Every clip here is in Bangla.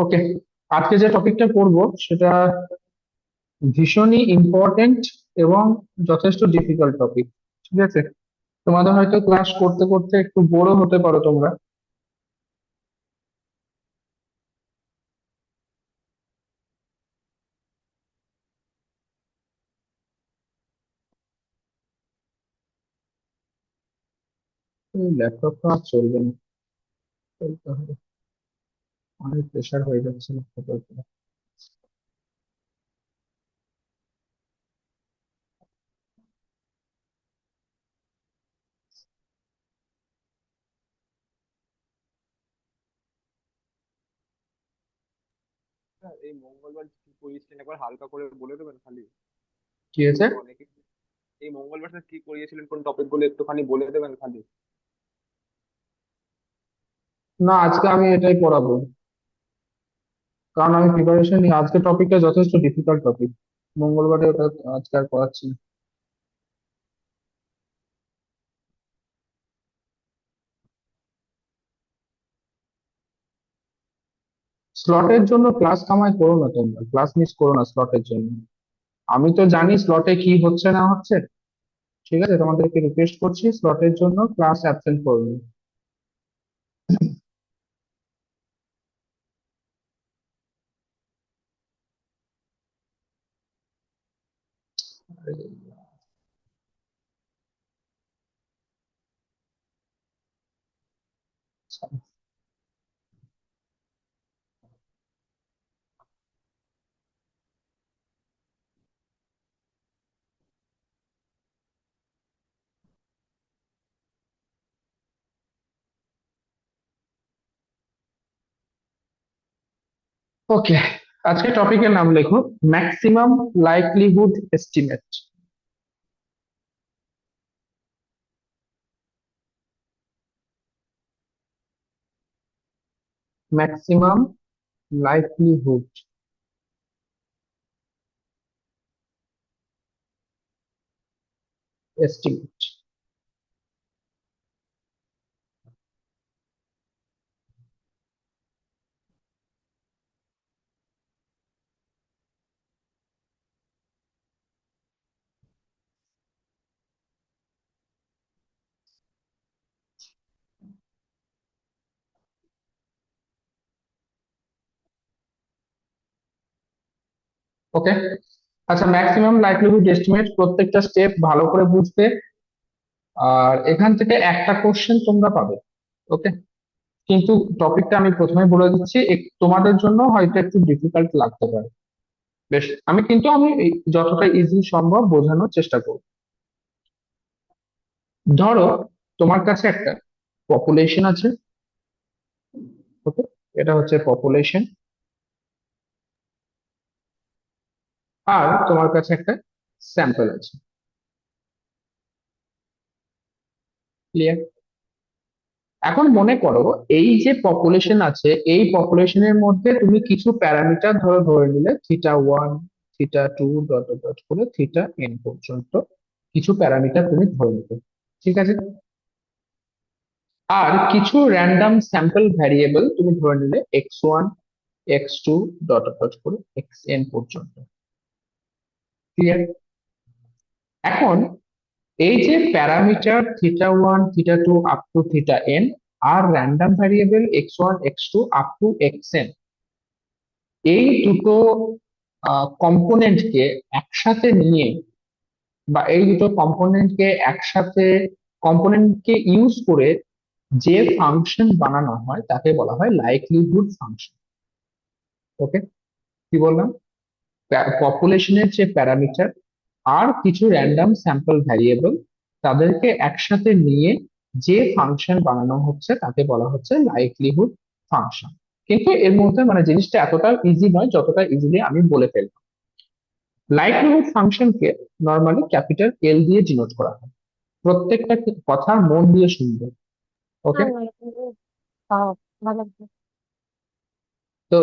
ওকে, আজকে যে টপিকটা পড়ব সেটা ভীষণই ইম্পর্টেন্ট এবং যথেষ্ট ডিফিকাল্ট টপিক। ঠিক আছে, তোমাদের হয়তো ক্লাস করতে করতে একটু বোরও হতে পারো তোমরা। ল্যাপটপ তো আর চলবে না, চলতে হবে। অনেক প্রেশার হয়ে যাচ্ছে ল্যাপটপের উপরে। হ্যাঁ, এই মঙ্গলবার কি করিয়েছিলেন একবার হালকা করে বলে দেবেন খালি। কি হয়েছে? তো অনেকে এই মঙ্গলবার স্যার কি করিয়েছিলেন কোন টপিক গুলো একটুখানি বলে দেবেন খালি। না, আজকে আমি এটাই পড়াবো, কারণ আমি প্রিপারেশন নিই। আজকে টপিকটা যথেষ্ট ডিফিকাল্ট টপিক, মঙ্গলবারে ওটা আজকে আর পড়াচ্ছি না। স্লটের জন্য ক্লাস কামাই করো না, তোমরা ক্লাস মিস করো না স্লটের জন্য। আমি তো জানি স্লটে কি হচ্ছে না হচ্ছে। ঠিক আছে, তোমাদেরকে রিকোয়েস্ট করছি স্লটের জন্য ক্লাস অ্যাবসেন্ট করবে। ওকে, আজকে টপিকের নাম লেখো maximum likelihood estimate. Maximum likelihood estimate. Okay, আচ্ছা, ম্যাক্সিমাম লাইকলিহুড এস্টিমেট প্রত্যেকটা স্টেপ ভালো করে বুঝবে। আর এখান থেকে একটা কোশ্চেন তোমরা পাবে। ওকে, কিন্তু টপিকটা আমি প্রথমে বলে দিচ্ছি, তোমাদের জন্য হয়তো একটু ডিফিকাল্ট লাগতে পারে। বেশ, আমি যতটা ইজি সম্ভব বোঝানোর চেষ্টা করব। ধরো তোমার কাছে একটা পপুলেশন আছে। ওকে, এটা হচ্ছে পপুলেশন। আর তোমার কাছে একটা স্যাম্পল আছে। ক্লিয়ার? এখন মনে করো, এই যে পপুলেশন আছে, এই পপুলেশনের মধ্যে তুমি কিছু প্যারামিটার ধরে নিলে θ1, θ2, ডট ডট ডট করে θn পর্যন্ত কিছু প্যারামিটার তুমি ধরে নিতে। ঠিক আছে, আর কিছু র্যান্ডম স্যাম্পল ভ্যারিয়েবল তুমি ধরে নিলে x1, x2, dot dot dot করে xn পর্যন্ত। ক্লিয়ার? এখন এই যে প্যারামিটার θ1, θ2 আপ টু θn, আর random variable x1, x2 up to xn, এই দুটো কম্পোনেন্টকে একসাথে নিয়ে, বা এই দুটো কম্পোনেন্টকে ইউজ করে যে ফাংশন বানানো হয় তাকে বলা হয় লাইকলিহুড ফাংশন। ওকে, কি বললাম? পপুলেশনের যে প্যারামিটার আর কিছু র্যান্ডম স্যাম্পল ভ্যারিয়েবল, তাদেরকে একসাথে নিয়ে যে ফাংশন বানানো হচ্ছে তাকে বলা হচ্ছে লাইকলিহুড ফাংশন। কিন্তু এর মধ্যে মানে জিনিসটা এতটা ইজি নয় যতটা ইজিলি আমি বলে ফেললাম। লাইকলিহুড ফাংশনকে নর্মালি ক্যাপিটাল এল দিয়ে ডিনোট করা হয়। প্রত্যেকটা কথা মন দিয়ে শুনবে। ওকে, তো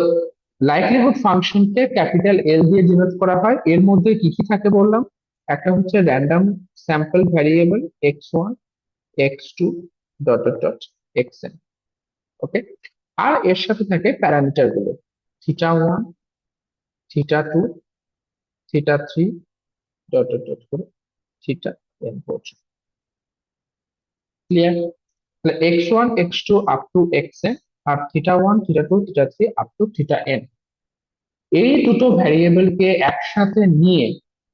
লাইকলিহুড ফাংশনকে ক্যাপিটাল এল দিয়ে ডিনোট করা হয়। এর মধ্যে কি কি থাকে বললাম? একটা হচ্ছে random sample variable x1, x2, dot dot dot xn। ওকে, আর এর সাথে থাকে প্যারামিটার গুলো। θ1, θ2, θ3, ডট ডট ডট করে θn পর্যন্ত। ক্লিয়ার? তাহলে x1 x2 up to xn, আর θ1 θ2 θ3 আপ টু θn, এই দুটো ভ্যারিয়েবলকে একসাথে নিয়ে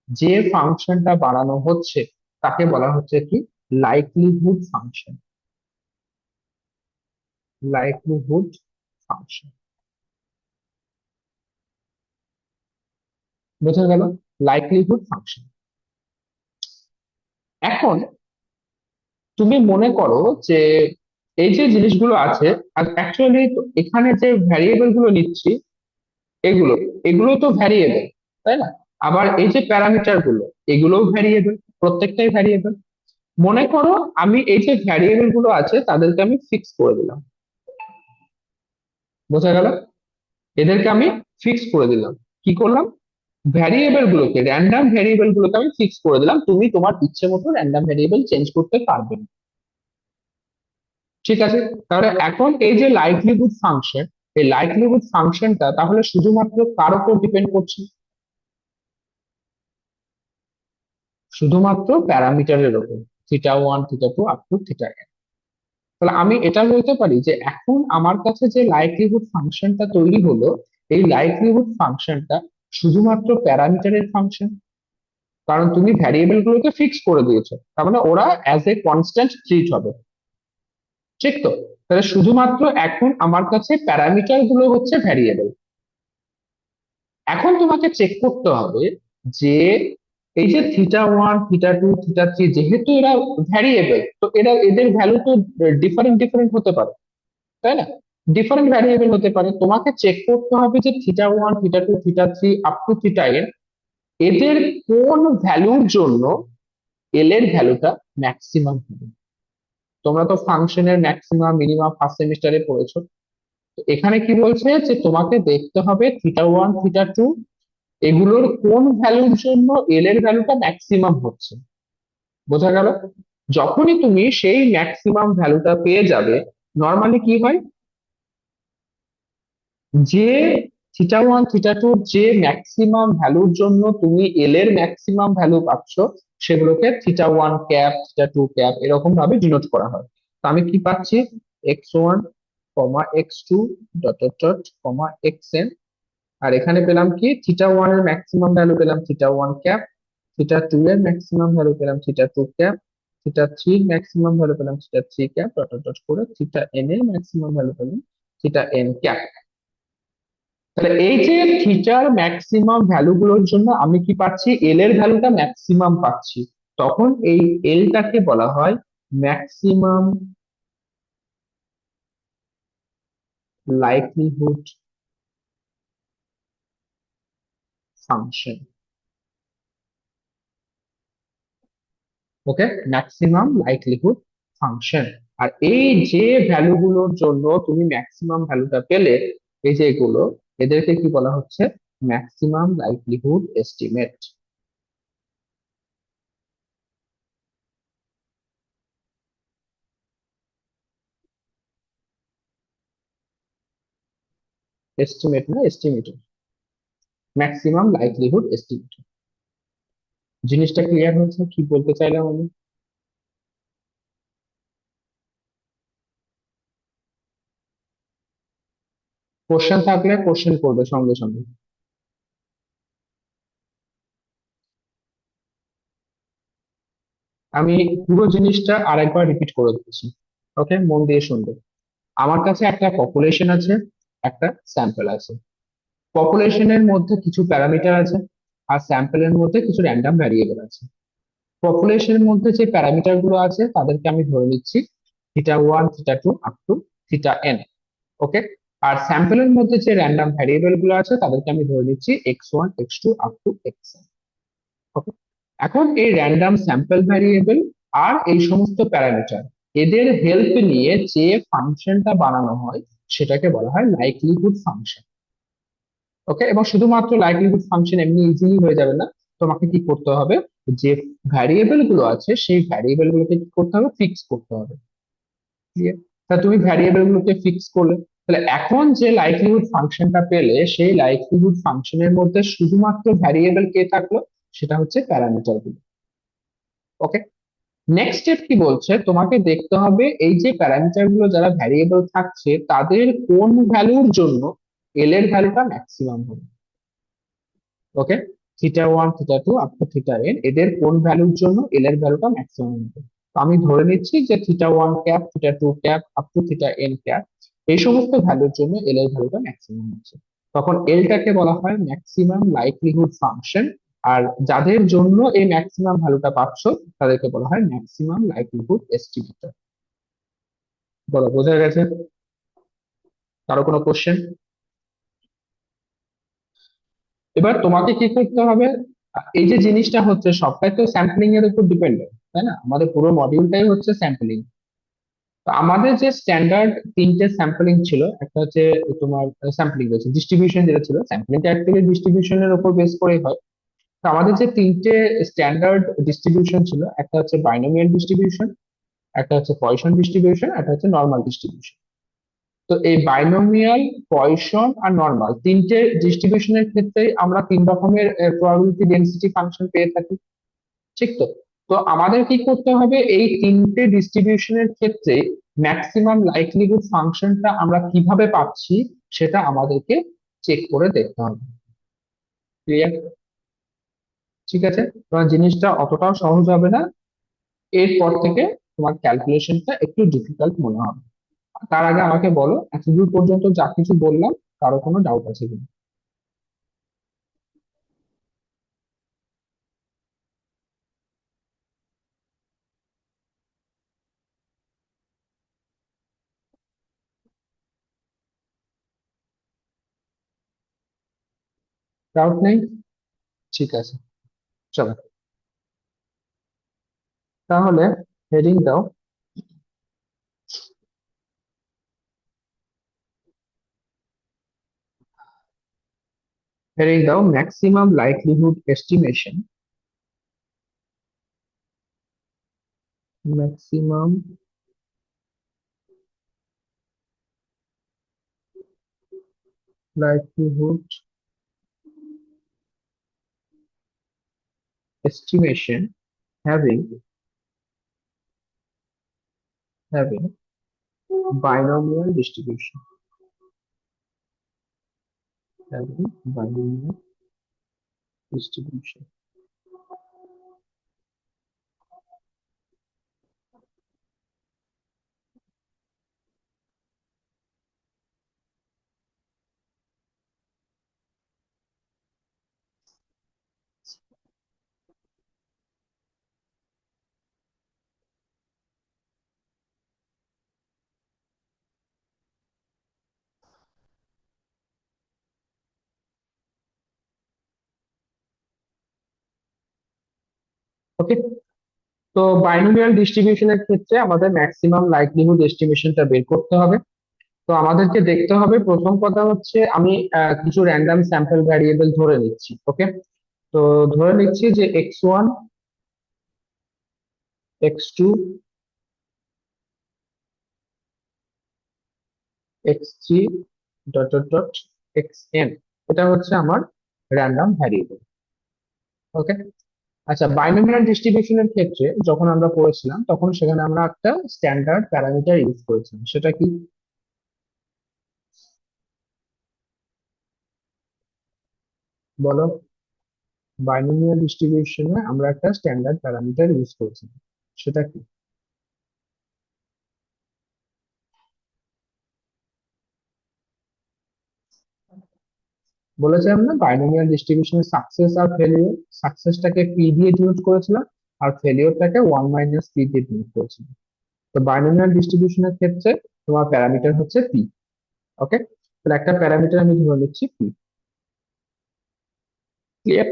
যে ফাংশনটা বানানো হচ্ছে তাকে বলা হচ্ছে কি লাইকলিহুড ফাংশন। লাইকলিহুড ফাংশন, বোঝা গেল? Likelihood function. এখন তুমি মনে করো যে এই যে জিনিসগুলো আছে, অ্যাকচুয়ালি এখানে যে ভ্যারিয়েবল গুলো নিচ্ছি, এগুলো এগুলো তো ভ্যারিয়েবল, তাই না? আবার এই যে প্যারামিটার গুলো, এগুলোও ভ্যারিয়েবল, প্রত্যেকটাই ভ্যারিয়েবল। মনে করো আমি এই যে ভ্যারিয়েবল গুলো আছে তাদেরকে আমি ফিক্স করে দিলাম। বোঝা গেল? এদেরকে আমি ফিক্স করে দিলাম। কি করলাম? ভ্যারিয়েবল গুলোকে, র্যান্ডম ভ্যারিয়েবল গুলোকে আমি ফিক্স করে দিলাম, তুমি তোমার ইচ্ছে মতো র্যান্ডম ভ্যারিয়েবল চেঞ্জ করতে পারবে না। ঠিক আছে? তাহলে এখন এই যে লাইকলিহুড ফাংশন, এই লাইকলিহুড ফাংশনটা তাহলে শুধুমাত্র কার উপর ডিপেন্ড করছে? শুধুমাত্র প্যারামিটারের উপর, θ1 θ2 আপ টু θn। তাহলে আমি এটা বলতে পারি যে এখন আমার কাছে যে লাইকলিহুড ফাংশনটা তৈরি হলো, এই লাইকলিহুড ফাংশনটা শুধুমাত্র প্যারামিটারের ফাংশন, কারণ তুমি ভ্যারিয়েবল গুলোকে ফিক্স করে দিয়েছো, তার মানে ওরা অ্যাজ এ কনস্ট্যান্ট ট্রিট হবে। ঠিক তো? তাহলে শুধুমাত্র এখন আমার কাছে প্যারামিটার গুলো হচ্ছে ভ্যারিয়েবল। এখন তোমাকে চেক করতে হবে যে এই যে θ1 θ2 θ3, যেহেতু এরা ভ্যারিয়েবল, তো এদের ভ্যালু তো ডিফারেন্ট ডিফারেন্ট হতে পারে, তাই না? ডিফারেন্ট ভ্যারিয়েবল হতে পারে। তোমাকে চেক করতে হবে যে θ1 θ2 θ3 আপ টু θn, এদের কোন ভ্যালুর জন্য এল এর ভ্যালুটা ম্যাক্সিমাম হবে। তোমরা তো ফাংশনের ম্যাক্সিমাম মিনিমাম ফার্স্ট সেমিস্টারে পড়েছো। তো এখানে কি বলছে যে তোমাকে দেখতে হবে θ1 θ2 এগুলোর কোন ভ্যালুর জন্য এল এর ভ্যালুটা ম্যাক্সিমাম হচ্ছে। বোঝা গেল? যখনই তুমি সেই ম্যাক্সিমাম ভ্যালুটা পেয়ে যাবে, নর্মালি কি হয়, যে θ1 θ2 যে ম্যাক্সিমাম ভ্যালুর জন্য তুমি এল এর ম্যাক্সিমাম ভ্যালু পাচ্ছ, সেগুলোকে θ1 ক্যাপ θ2 ক্যাপ এরকম ভাবে ডিনোট করা হয়। তো আমি কি পাচ্ছি? x1 x2 dot dot dot xn, আর এখানে পেলাম কি θ1 এর ম্যাক্সিমাম ভ্যালু পেলাম θ1 ক্যাপ, θ2 এর ম্যাক্সিমাম ভ্যালু পেলাম θ2 ক্যাপ, θ3 এর ম্যাক্সিমাম ভ্যালু পেলাম θ3 ক্যাপ, ডট ডট ডট করে θn এর ম্যাক্সিমাম ভ্যালু পেলাম θn ক্যাপ। তাহলে এই যে থিটার ম্যাক্সিমাম ভ্যালু গুলোর জন্য আমি কি পাচ্ছি? এল এর ভ্যালুটা ম্যাক্সিমাম পাচ্ছি। তখন এই এলটাকে বলা হয় ম্যাক্সিমাম লাইকলিহুড ফাংশন। ওকে, ম্যাক্সিমাম লাইকলিহুড ফাংশন। আর এই যে ভ্যালু গুলোর জন্য তুমি ম্যাক্সিমাম ভ্যালুটা পেলে, এই যে এগুলো, এদেরকে কি বলা হচ্ছে? Maximum likelihood estimate. এস্টিমেট না, এস্টিমেটর, ম্যাক্সিমাম লাইকলিহুড এস্টিমেট। জিনিসটা ক্লিয়ার হয়েছে কি বলতে চাইলাম আমি? কোশ্চেন থাকলে কোশ্চেন করবে সঙ্গে সঙ্গে। আমি পুরো জিনিসটা আরেকবার রিপিট করে দিচ্ছি। ওকে, মন দিয়ে শুনবে। আমার কাছে একটা পপুলেশন আছে, একটা স্যাম্পল আছে। পপুলেশনের মধ্যে কিছু প্যারামিটার আছে, আর স্যাম্পলের মধ্যে কিছু র্যান্ডম ভ্যারিয়েবল আছে। পপুলেশনের মধ্যে যে প্যারামিটার গুলো আছে তাদেরকে আমি ধরে নিচ্ছি θ1 θ2 আপ টু θn। ওকে, আর স্যাম্পলের মধ্যে যে র্যান্ডম ভ্যারিয়েবল গুলো আছে তাদেরকে আমি ধরে নিচ্ছি x1 x2 up to xn। ওকে, এখন এই র্যান্ডম স্যাম্পল ভ্যারিয়েবল আর এই সমস্ত প্যারামিটার, এদের হেল্প নিয়ে যে ফাংশনটা বানানো হয় সেটাকে বলা হয় লাইকলিহুড ফাংশন। ওকে, এবং শুধুমাত্র লাইকলিহুড ফাংশন এমনি ইজিলি হয়ে যাবে না, তোমাকে কি করতে হবে? যে ভ্যারিয়েবল গুলো আছে সেই ভ্যারিয়েবল গুলোকে কি করতে হবে? ফিক্স করতে হবে। Clear? তা তুমি ভ্যারিয়েবল গুলোকে ফিক্স করলে, তাহলে এখন যে লাইকলিহুড ফাংশনটা পেলে সেই লাইকলিহুড ফাংশনের মধ্যে শুধুমাত্র ভ্যারিয়েবল কে থাকলো, সেটা হচ্ছে প্যারামিটার গুলো। ওকে, নেক্সট স্টেপ কি বলছে, তোমাকে দেখতে হবে এই যে প্যারামিটার গুলো যারা ভ্যারিয়েবল থাকছে তাদের কোন ভ্যালুর জন্য এল এর ভ্যালুটা ম্যাক্সিমাম হবে। Okay, theta 1 theta 2 up to theta n, এদের কোন ভ্যালুর জন্য এল এর ভ্যালুটা ম্যাক্সিমাম হবে। তো আমি ধরে নিচ্ছি যে theta 1 cap, theta 2 cap, up to theta n cap, এই সমস্ত ভ্যালুর জন্য এল এর ভ্যালুটা ম্যাক্সিমাম হচ্ছে। তখন এলটাকে বলা হয় ম্যাক্সিমাম লাইকলিহুড ফাংশন, আর যাদের জন্য এই ম্যাক্সিমাম ভ্যালুটা পাচ্ছ তাদেরকে বলা হয় ম্যাক্সিমাম লাইকলিহুড এস্টিমেটর। বলো, বোঝা গেছে? কারো কোনো কোশ্চেন? এবার তোমাকে কি করতে হবে, এই যে জিনিসটা হচ্ছে সবটাই তো স্যাম্পলিং এর উপর ডিপেন্ডেন্ট, তাই না? আমাদের পুরো মডিউলটাই হচ্ছে স্যাম্পলিং। তো আমাদের যে স্ট্যান্ডার্ড তিনটে স্যাম্পলিং ছিল, একটা হচ্ছে তোমার স্যাম্পলিং বলছে ডিস্ট্রিবিউশন, যেটা ছিল স্যাম্পলিংটা অ্যাকচুয়ালি ডিস্ট্রিবিউশনের উপর বেস করেই হয়। তো আমাদের যে তিনটে স্ট্যান্ডার্ড ডিস্ট্রিবিউশন ছিল, একটা হচ্ছে বাইনোমিয়াল ডিস্ট্রিবিউশন, একটা হচ্ছে পয়সন ডিস্ট্রিবিউশন, একটা হচ্ছে নর্মাল ডিস্ট্রিবিউশন। তো এই বাইনোমিয়াল, পয়সন আর নর্মাল তিনটে ডিস্ট্রিবিউশনের ক্ষেত্রেই আমরা তিন রকমের প্রবাবিলিটি ডেনসিটি ফাংশন পেয়ে থাকি, ঠিক তো? তো আমাদের কি করতে হবে, এই তিনটে ডিস্ট্রিবিউশনের ক্ষেত্রে ম্যাক্সিমাম লাইকলিহুড ফাংশনটা আমরা কিভাবে পাচ্ছি সেটা আমাদেরকে চেক করে দেখতে হবে। ক্লিয়ার? ঠিক আছে, তোমার জিনিসটা অতটাও সহজ হবে না, এরপর থেকে তোমার ক্যালকুলেশনটা একটু ডিফিকাল্ট মনে হবে। তার আগে আমাকে বলো, এতদূর পর্যন্ত যা কিছু বললাম কারো কোনো ডাউট আছে কিনা? ডাউট নেই? ঠিক আছে, চলো তাহলে হেডিং দাও, হেডিং দাও maximum likelihood estimation, maximum likelihood estimation having binomial distribution, having binomial distribution. ওকে, তো বাইনোমিয়াল ডিস্ট্রিবিউশনের ক্ষেত্রে আমাদের ম্যাক্সিমাম লাইকলিহুড এস্টিমেশনটা বের করতে হবে। তো আমাদেরকে দেখতে হবে, প্রথম কথা হচ্ছে আমি কিছু র্যান্ডম স্যাম্পল ভ্যারিয়েবল ধরে নিচ্ছি। ওকে, তো ধরে নিচ্ছি যে x1, x2, x3 dot dot dot xn, এটা হচ্ছে আমার র্যান্ডম ভ্যারিয়েবল। ওকে, আচ্ছা, বাইনোমিয়াল ডিস্ট্রিবিউশনের ক্ষেত্রে যখন আমরা পড়েছিলাম তখন সেখানে আমরা একটা স্ট্যান্ডার্ড প্যারামিটার ইউজ করেছিলাম, সেটা কি? বলো, বাইনোমিয়াল ডিস্ট্রিবিউশনে আমরা একটা স্ট্যান্ডার্ড প্যারামিটার ইউজ করেছিলাম, সেটা কি? বলেছিলাম না, বাইনোমিয়াল ডিস্ট্রিবিউশনের সাকসেস আর ফেলিওর, সাকসেসটাকে পি দিয়ে ডিনোট করেছিলাম আর ফেলিওরটাকে 1 - পি দিয়ে ডিনোট করেছিলাম। তো বাইনোমিয়াল ডিস্ট্রিবিউশনের ক্ষেত্রে তোমার প্যারামিটার হচ্ছে পি। ওকে, তাহলে একটা প্যারামিটার আমি ধরে নিচ্ছি পি। ক্লিয়ার?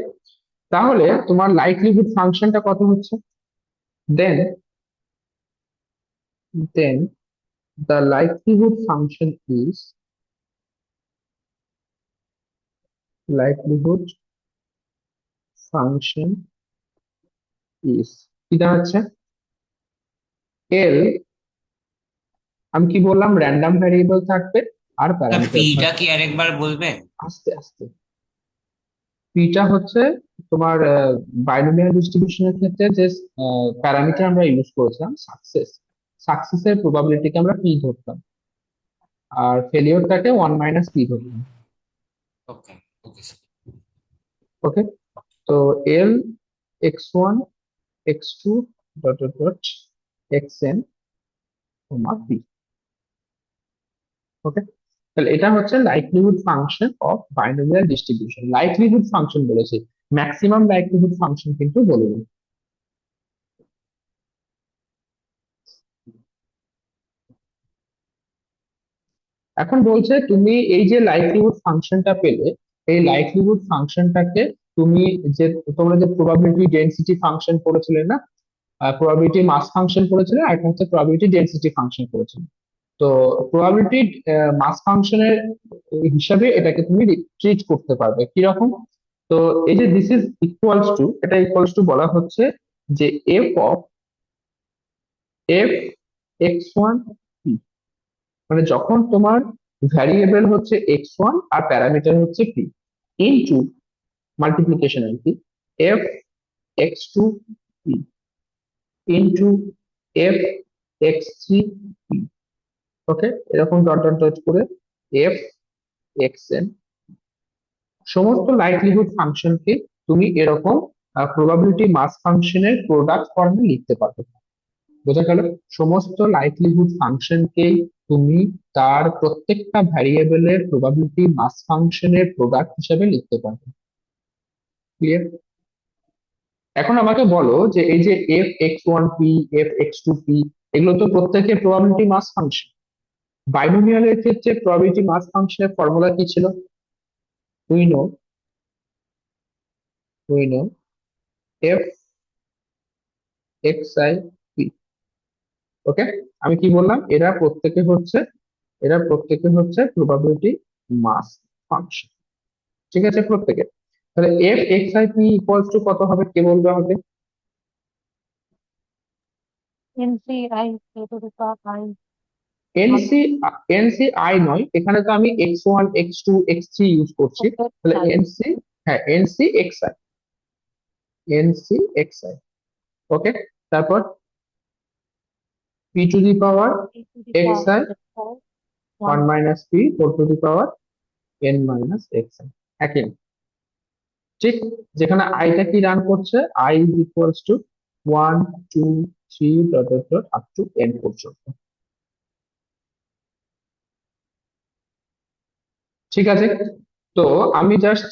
তাহলে তোমার লাইকলিহুড ফাংশনটা কত হচ্ছে? দেন দেন the likelihood function is likelihood function is কি দাঁড়াচ্ছে? এল, আমি কি বললাম, র্যান্ডম ভ্যারিয়েবল থাকবে, আর প্যারামিটার পিটা থাকে। কি আরেকবার বলবেন? আস্তে আস্তে। পিটা হচ্ছে তোমার বাইনোমিয়াল ডিস্ট্রিবিউশনের ক্ষেত্রে যে প্যারামিটার আমরা ইউজ করেছিলাম, সাকসেসের প্রবাবিলিটিকে আমরা পি ধরতাম, আর ফেলিওরটাকে 1 - পি ধরতাম। ওকে। Okay sir. ওকে। তো L x1 x2 dot dot dot xn comma p. Okay. তাহলে এটা হচ্ছে likelihood function of binomial distribution. Likelihood function বলেছে, ম্যাক্সিমাম লাইকলিহুড ফাংশন কিন্তু বলিনি। এখন বলছে তুমি এই যে লাইকলিহুড ফাংশনটা পেলে, এই লাইকলিহুড ফাংশনটাকে তুমি যে তোমরা যে প্রবাবিলিটি ডেনসিটি ফাংশন পড়েছিলে না, প্রবাবিলিটি মাস ফাংশন পড়েছিলে, আর একটা হচ্ছে প্রবাবিলিটি ডেনসিটি ফাংশন পড়েছিলে। তো প্রবাবিলিটি মাস ফাংশনের হিসাবে এটাকে তুমি ট্রিট করতে পারবে কিরকম। তো এই যে দিস ইজ ইকুয়ালস টু, এটা ইকুয়ালস টু বলা হচ্ছে যে F of F x1 P, মানে যখন তোমার ভ্যারিয়েবল হচ্ছে x1 আর প্যারামিটার হচ্ছে পি, ইনটু মাল্টিপ্লিকেশন আর কি, f x2 p into f x3 p. Okay, এরকম ডট ডট ডট করে এফ xn, সমস্ত লাইকলিহুড ফাংশনকে তুমি এরকম প্রবাবিলিটি মাস ফাংশনের প্রোডাক্ট ফর্মে লিখতে পারবে। বোঝা গেল? সমস্ত লাইকলিহুড ফাংশনকে তুমি তার প্রত্যেকটা ভ্যারিয়েবলের প্রবাবিলিটি মাস ফাংশনের প্রোডাক্ট হিসেবে লিখতে পারবে। ক্লিয়ার? এখন আমাকে বলো যে এই যে F x1 P, F x2 P, এগুলো তো প্রত্যেকের প্রবাবিলিটি মাস ফাংশন। বাইনোমিয়ালের ক্ষেত্রে প্রবাবিলিটি মাস ফাংশনের ফর্মুলা কি ছিল? We know, we know f xi p. Okay. আমি কি বললাম? এরা প্রত্যেকে হচ্ছে প্রবাবিলিটি মাস ফাংশন। ঠিক আছে, প্রত্যেকে। তাহলে F x I P equals to কত হবে, কে বলবে আমাকে? NCI A to the power I one NC, NC I নয়, এখানে তো আমি x1 x2 x3 ইউজ করছি। of তাহলে I এনসি, হ্যাঁ n c x i, n c x i. Okay. তারপর p to the power A to the x power i, one 1 minus p whole to the power n minus x i. একই, ঠিক। যেখানে আইটা কি রান করছে, i is equals to 1 2 3 dot dot dot up to n পর্যন্ত। ঠিক আছে। তো আমি জাস্ট,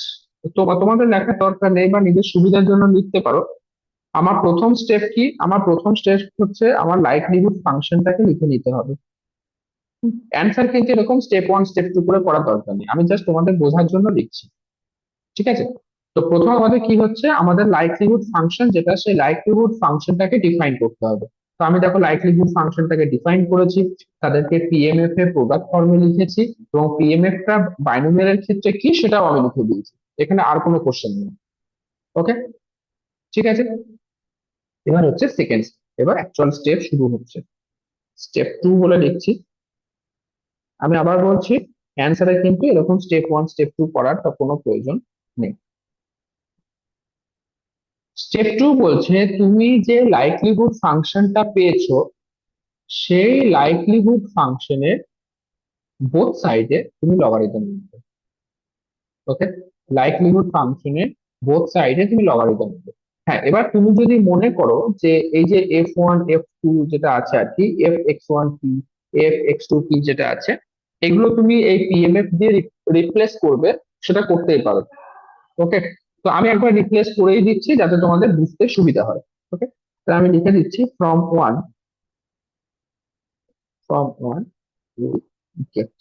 তোমাদের লেখার দরকার নেই বা নিজের সুবিধার জন্য লিখতে পারো। আমার প্রথম স্টেপ কি? আমার প্রথম স্টেপ হচ্ছে আমার লাইকলিহুড ফাংশনটাকে লিখে নিতে হবে। অ্যান্সার কিন্তু এরকম স্টেপ 1 স্টেপ 2 করে করার দরকার নেই, আমি জাস্ট তোমাদের বোঝার জন্য লিখছি। ঠিক আছে। তো প্রথম আমাদের কি হচ্ছে, আমাদের লাইকলিহুড ফাংশন যেটা, সেই লাইকলিহুড ফাংশনটাকে ডিফাইন করতে হবে। তো আমি দেখো লাইকলিহুড ফাংশনটাকে ডিফাইন করেছি, তাদেরকে পিএমএফ এর প্রোডাক্ট ফর্মে লিখেছি, এবং পিএমএফ টা বাইনোমিয়ালের ক্ষেত্রে কি সেটাও আমি লিখে দিয়েছি। এখানে আর কোনো কোশ্চেন নেই। ওকে। ঠিক আছে। এবার হচ্ছে সেকেন্ড, এবার অ্যাকচুয়াল স্টেপ শুরু হচ্ছে। স্টেপ 2 বলে লিখছি। আমি আবার বলছি, অ্যান্সারে কিন্তু এরকম স্টেপ 1 স্টেপ 2 করার তো কোনো প্রয়োজন নেই। স্টেপ 2 বলছে তুমি যে লাইকলিহুড ফাংশনটা পেয়েছো, সেই লাইকলিহুড ফাংশনের বোথ সাইডে তুমি লগারিদম নিবে। ওকে। লাইকলিহুড ফাংশনের বোথ সাইডে তুমি লগারিদম নিবে। হ্যাঁ, এবার তুমি যদি মনে করো যে এই যে f1 f2 যেটা আছে আর কি, F x1 P, F x2 P যেটা আছে, এগুলো তুমি এই পিএমএফ দিয়ে রিপ্লেস করবে, সেটা করতেই পারো। ওকে। তো আমি একবার রিপ্লেস করেই দিচ্ছি যাতে তোমাদের বুঝতে সুবিধা হয়। ওকে। তো আমি লিখে দিচ্ছি ফ্রম ওয়ান উই গেট,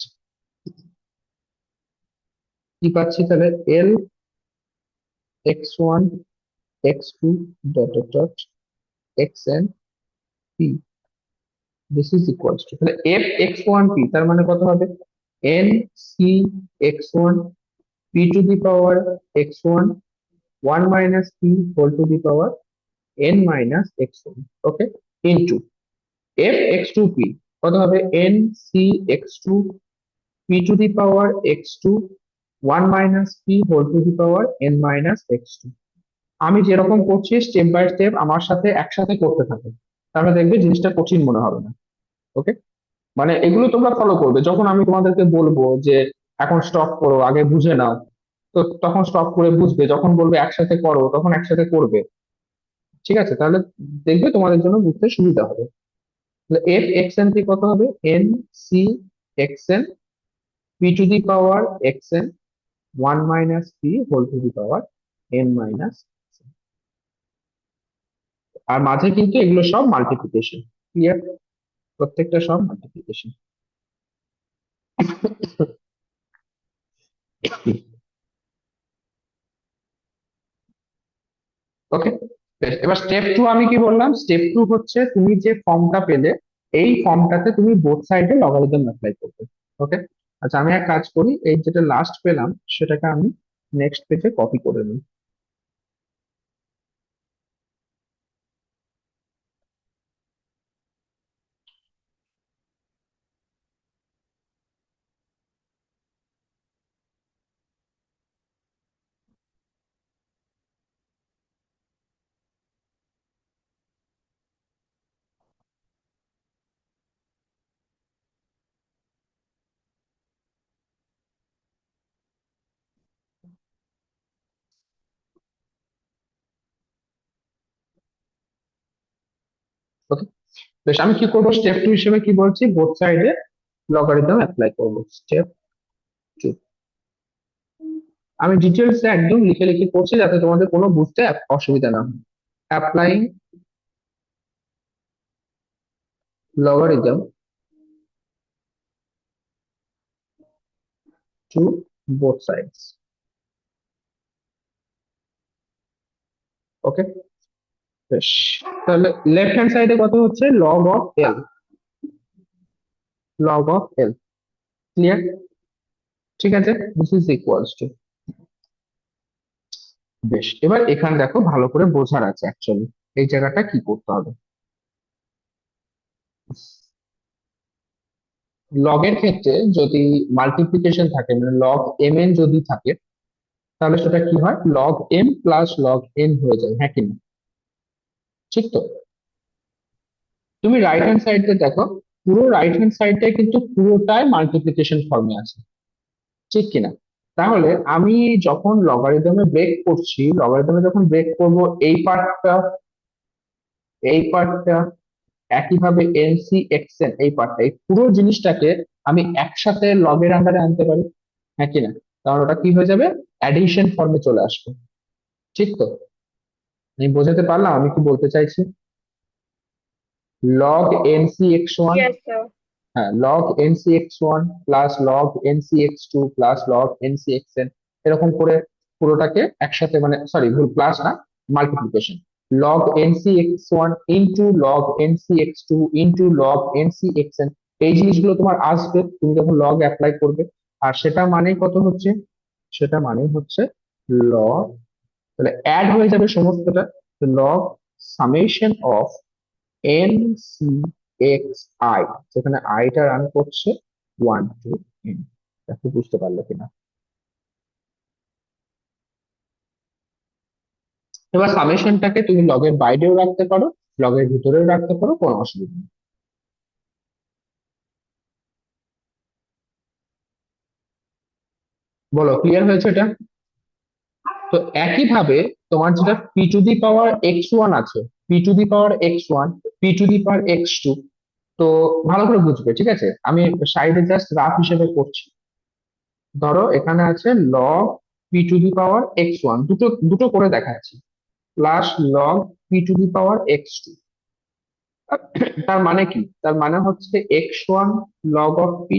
কি পাচ্ছি তাহলে, এল x1 x2 dot dot dot xn p, this is equals two, তাহলে এফ x1 p তার মানে কত হবে, n c x1 p to the power x1 1 minus p whole to the power n minus x1। Okay. Into f x2 p কত হবে, n c x2 to the power x2 1 minus p whole to the power n minus x2। আমি যেরকম করছি স্টেপ বাই স্টেপ আমার সাথে একসাথে করতে থাকো, তাহলে দেখবে জিনিসটা কঠিন মনে হবে না। ওকে, মানে এগুলো তোমরা ফলো করবে, যখন আমি তোমাদেরকে বলবো যে এখন স্টপ করো আগে বুঝে নাও, তো তখন স্টপ করে বুঝবে, যখন বলবে একসাথে করো তখন একসাথে করবে। ঠিক আছে, তাহলে দেখবে তোমাদের জন্য বুঝতে সুবিধা হবে। তাহলে এফ এক্স এন কি কত হবে, n c x n p to the power x n 1 minus p whole to the power n minus, আর মাঝে কিন্তু এগুলো সব মাল্টিপ্লিকেশন। ক্লিয়ার, প্রত্যেকটা সব মাল্টিপ্লিকেশন। ওকে, এবার স্টেপ টু আমি কি বললাম, স্টেপ টু হচ্ছে তুমি যে ফর্মটা পেলে এই ফর্মটাতে তুমি বোথ সাইডে লগারিদম অ্যাপ্লাই করবে। ওকে, আচ্ছা আমি এক কাজ করি, এই যেটা লাস্ট পেলাম সেটাকে আমি নেক্সট পেজে কপি করে নিই। ওকে, বেশ, আমি কি করবো স্টেপ টু হিসেবে কি বলছি, বোথ সাইডে লগারিদম অ্যাপ্লাই করবো। স্টেপ টু, আমি ডিটেলস একদম লিখে লিখে করছি যাতে তোমাদের কোনো বুঝতে অসুবিধা না হয়। Applying logarithm to both sides. Okay, বেশ, তাহলে লেফট হ্যান্ড সাইডে কত হচ্ছে, log of L, log of L. Clear, ঠিক আছে, দিস ইজ ইকুয়ালস টু। বেশ, এবার এখানে দেখো ভালো করে বোঝার আছে অ্যাকচুয়ালি এই জায়গাটা কি করতে হবে। লগের ক্ষেত্রে যদি মাল্টিপ্লিকেশন থাকে, মানে লগ এম এন যদি থাকে, তাহলে সেটা কি হয়, log m plus log n হয়ে যায়, হ্যাঁ কি না? ঠিক তো? তুমি রাইট হ্যান্ড সাইডে দেখো, পুরো রাইট হ্যান্ড সাইডটাই কিন্তু পুরোটাই মাল্টিপ্লিকেশন ফর্মে আছে, ঠিক কিনা? তাহলে আমি যখন লগারিদমে ব্রেক করছি, লগারিদমে যখন ব্রেক করব, এই পার্টটা, এই পার্টটা, একইভাবে এনসি এক্সএন এই পার্টটা, এই পুরো জিনিসটাকে আমি একসাথে লগের আন্ডারে আনতে পারি, হ্যাঁ কিনা? কারণ ওটা কি হয়ে যাবে, অ্যাডিশন ফর্মে চলে আসবে। ঠিক তো? আমি বোঝাতে পারলাম আমি কি বলতে চাইছি? Log n c x one, Yes, sir. হ্যাঁ, log n c x one plus log n c x two plus log n c x n, এরকম করে পুরোটাকে একসাথে, মানে সরি ভুল, প্লাস না, multiplication, log n c x one into log n c x two into log n c x n. এই জিনিসগুলো তোমার আসবে তুমি যখন লগ অ্যাপ্লাই করবে। আর সেটা মানে কত হচ্ছে, সেটা মানে হচ্ছে লগ, তাহলে অ্যাড হয়ে যাবে সমস্তটা, log summation of n c x i, যেখানে আইটা রান করছে 1 টু এন। দেখো বুঝতে পারলে কিনা? এবার সামেশনটাকে তুমি লগের বাইরেও রাখতে পারো, লগের ভিতরেও রাখতে পারো, কোনো অসুবিধা নেই। বলো, ক্লিয়ার হয়েছে এটা? তো একইভাবে তোমার যেটা p to the power x one আছে, p to the power x one, p to the power x two, তো ভালো করে বুঝবে, ঠিক আছে? আমি সাইডে জাস্ট রাফ হিসেবে করছি। ধরো এখানে আছে log p to the power x one, দুটো দুটো করে দেখাচ্ছি, plus log p to the power x two. তার মানে কি, তার মানে হচ্ছে x one log of p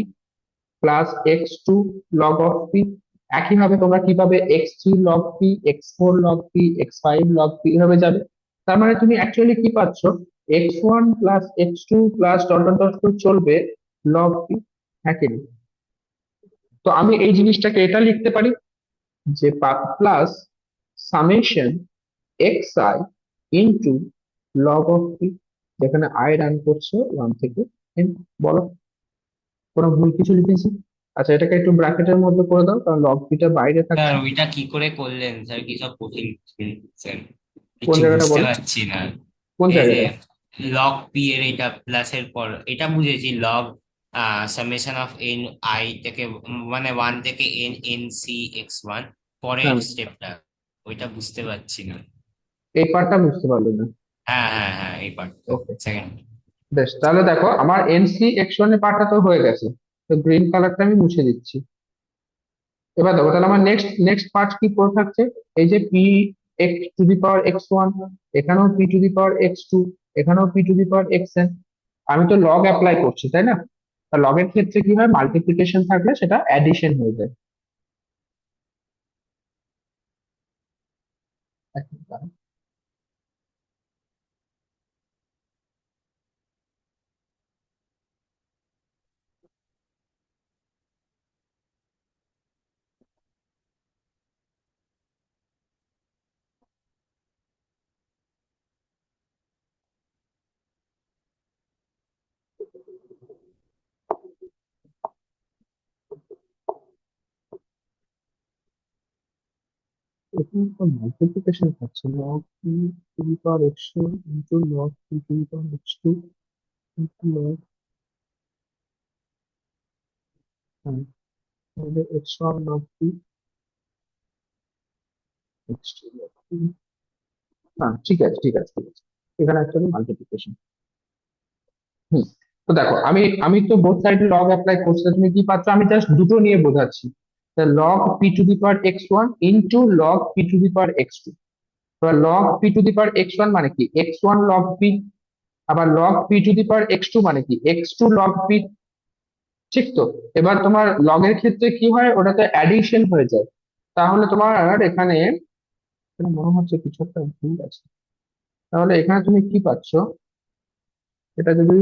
plus x two log of p. একইভাবে তোমরা কিভাবে x three log p, x four log p, x five log p এভাবে যাবে। তার মানে তুমি অ্যাকচুয়ালি কি পাচ্ছ, x one plus x two plus dot dot dot করে চলবে লগ পি, হ্যাঁ কি না? তো আমি এই জিনিসটাকে এটা লিখতে পারি যে plus summation x i into log of P, যেখানে আই রান করছে 1 থেকে n। বলো, কোনো ভুল কিছু লিখেছি? আচ্ছা, এটাকে একটু ব্র্যাকেটের মধ্যে করে দাও, কারণ লগ পিটা বাইরে স্যার থাকছে। ওইটা কি করে করলেন স্যার? কি সব কঠিন স্যার, কোন কিছু জায়গাটা বুঝতে বলো, পারছি না। কোন এই যে জায়গাটা? লগ পি এর এটা প্লাসের পর এটা বুঝেছি, log summation of n i থেকে, মানে 1 থেকে n n c x one, পরের হ্যাঁ, স্টেপটা ওইটা বুঝতে পারছি না। এই পার্টটা বুঝতে পারলে না? হ্যাঁ হ্যাঁ হ্যাঁ, এই পার্টটা ওকে, সেকেন্ড। বেশ, তাহলে দেখো আমার এনসি এক্স1 এর পার্টটা তো হয়ে গেছে, তো গ্রিন কালারটা আমি মুছে দিচ্ছি। এবার দেখো, তাহলে আমার নেক্সট নেক্সট পার্ট কি পড়ে থাকছে? এই যে P x two the power এক্স1, এখানেও পি টু দি পাওয়ার এক্স2, এখানেও P to the power XN. আমি তো লগ অ্যাপ্লাই করছি, তাই না? লগের ক্ষেত্রে কি হয়, মাল্টিপ্লিকেশন থাকলে সেটা অ্যাডিশন হয়ে যায়। এখানে তো মাল্টিপ্লিকেশন থাকছে, log p to the power x one into log p to the power x two into log, তাহলে x one log p, x two log p. না, ঠিক আছে, ঠিক আছে, ঠিক আছে, এখানে অ্যাকচুয়ালি মাল্টিপ্লিকেশন। হুম। তো দেখো, আমি আমি তো বোথ সাইডে লগ অ্যাপ্লাই করছি, তো তুমি কি পাচ্ছ, আমি জাস্ট দুটো নিয়ে বোঝাচ্ছি। Log p to the power x one into log p to the power x two. এবার log p to the power x one মানে কি এক্স1 লগ পি, আবার log p to the power x two মানে কি এক্স2 লগ পি। ঠিক তো? এবার তোমার লগের ক্ষেত্রে কি হয়, ওটাতে অ্যাডিশন হয়ে যায়। তাহলে তোমার এখানে এখানে মনে হচ্ছে কিছু একটা ভুল আছে। তাহলে এখানে তুমি কি পাচ্ছ, এটা যদি,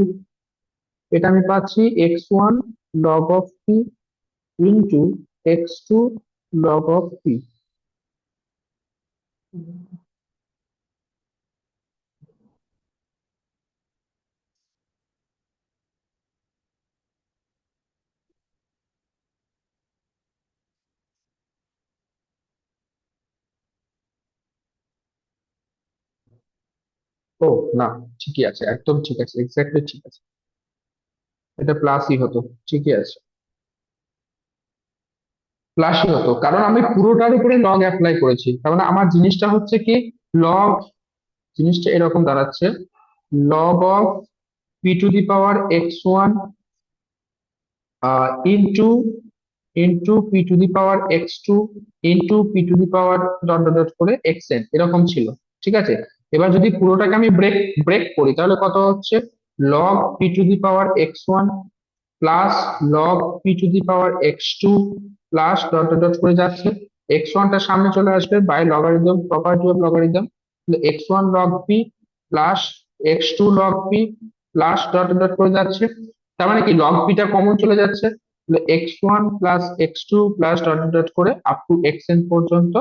এটা আমি পাচ্ছি x one log of p into x two log of p. ও না, ঠিকই আছে, একদম ঠিক আছে, এক্স্যাক্টলি ঠিক আছে। এটা প্লাসই হতো, ঠিকই আছে, প্লাসই হতো, কারণ আমি পুরোটার উপরে লগ অ্যাপ্লাই করেছি। তার মানে আমার জিনিসটা হচ্ছে কি, লগ, জিনিসটা এরকম দাঁড়াচ্ছে, log of p to the power x one into into p to the power x two into p to the power dot dot dot করে এক্সএন, এরকম ছিল। ঠিক আছে, এবার যদি পুরোটাকে আমি ব্রেক ব্রেক করি, তাহলে কত হচ্ছে, log p to the power x one plus log p to the power x two plus dot dot dot করে যাচ্ছে। এক্স1টা সামনে চলে আসবে by logarithm, property of logarithm, x one log p plus x two log p plus dot dot dot করে যাচ্ছে। তার মানে কি, লগ পিটা কমন চলে যাচ্ছে, x one plus x two plus dot dot dot করে আপ টু এক্সএন পর্যন্ত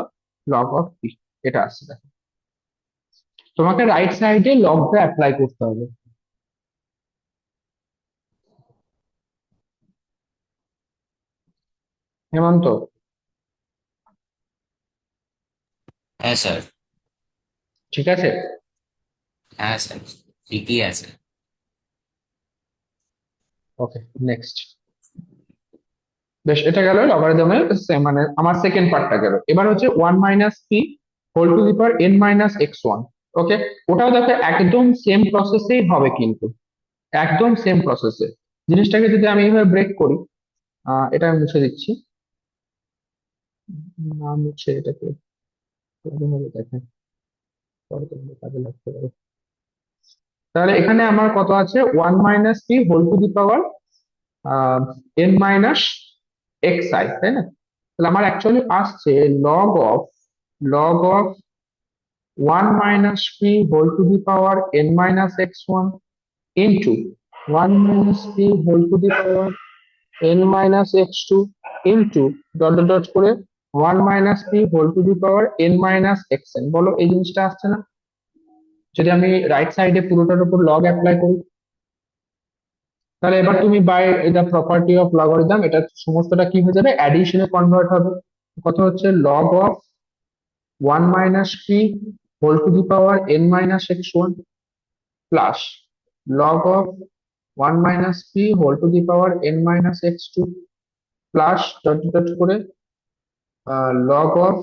লগ অফ পি, এটা আসছে। দেখো, তোমাকে রাইট সাইডে লগটা অ্যাপ্লাই করতে হবে। হেমন্ত, হ্যাঁ স্যার। ঠিক আছে? হ্যাঁ স্যার, ঠিকই আছে। ওকে, নেক্সট। বেশ, এটা গেল লগারিদমের, মানে আমার সেকেন্ড পার্টটা গেল। এবার হচ্ছে 1 - p whole to the power n - x1। Okay, ওটাও দেখো একদম সেম প্রসেসেই হবে কিন্তু, একদম সেম প্রসেসে। জিনিসটাকে যদি আমি এইভাবে ব্রেক করি, এটা আমি মুছে দিচ্ছি, না মুছে এটাকে এরকমভাবে দেখেন, পরে তোমাদের কাজে লাগতে পারে। তাহলে এখানে আমার কত আছে, 1 - p whole to the power n - xi, তাই না? তাহলে আমার অ্যাকচুয়ালি আসছে log of 1 - p whole to the power n - x1 into 1 - p whole to the power n - x2 into dot dot dot করে 1 - p whole to the power n - xn। বলো, এই জিনিসটা আসছে না? যদি আমি রাইট সাইডে পুরোটার উপর লগ অ্যাপ্লাই করি, তাহলে এবার তুমি by the property of logarithm, এটা সমস্তটা কি হয়ে যাবে, অ্যাডিশনে কনভার্ট হবে। কত হচ্ছে, log of 1 minus p whole to the power n minus x one plus log of 1 minus p whole to the power n minus x two plus dot dot করে log of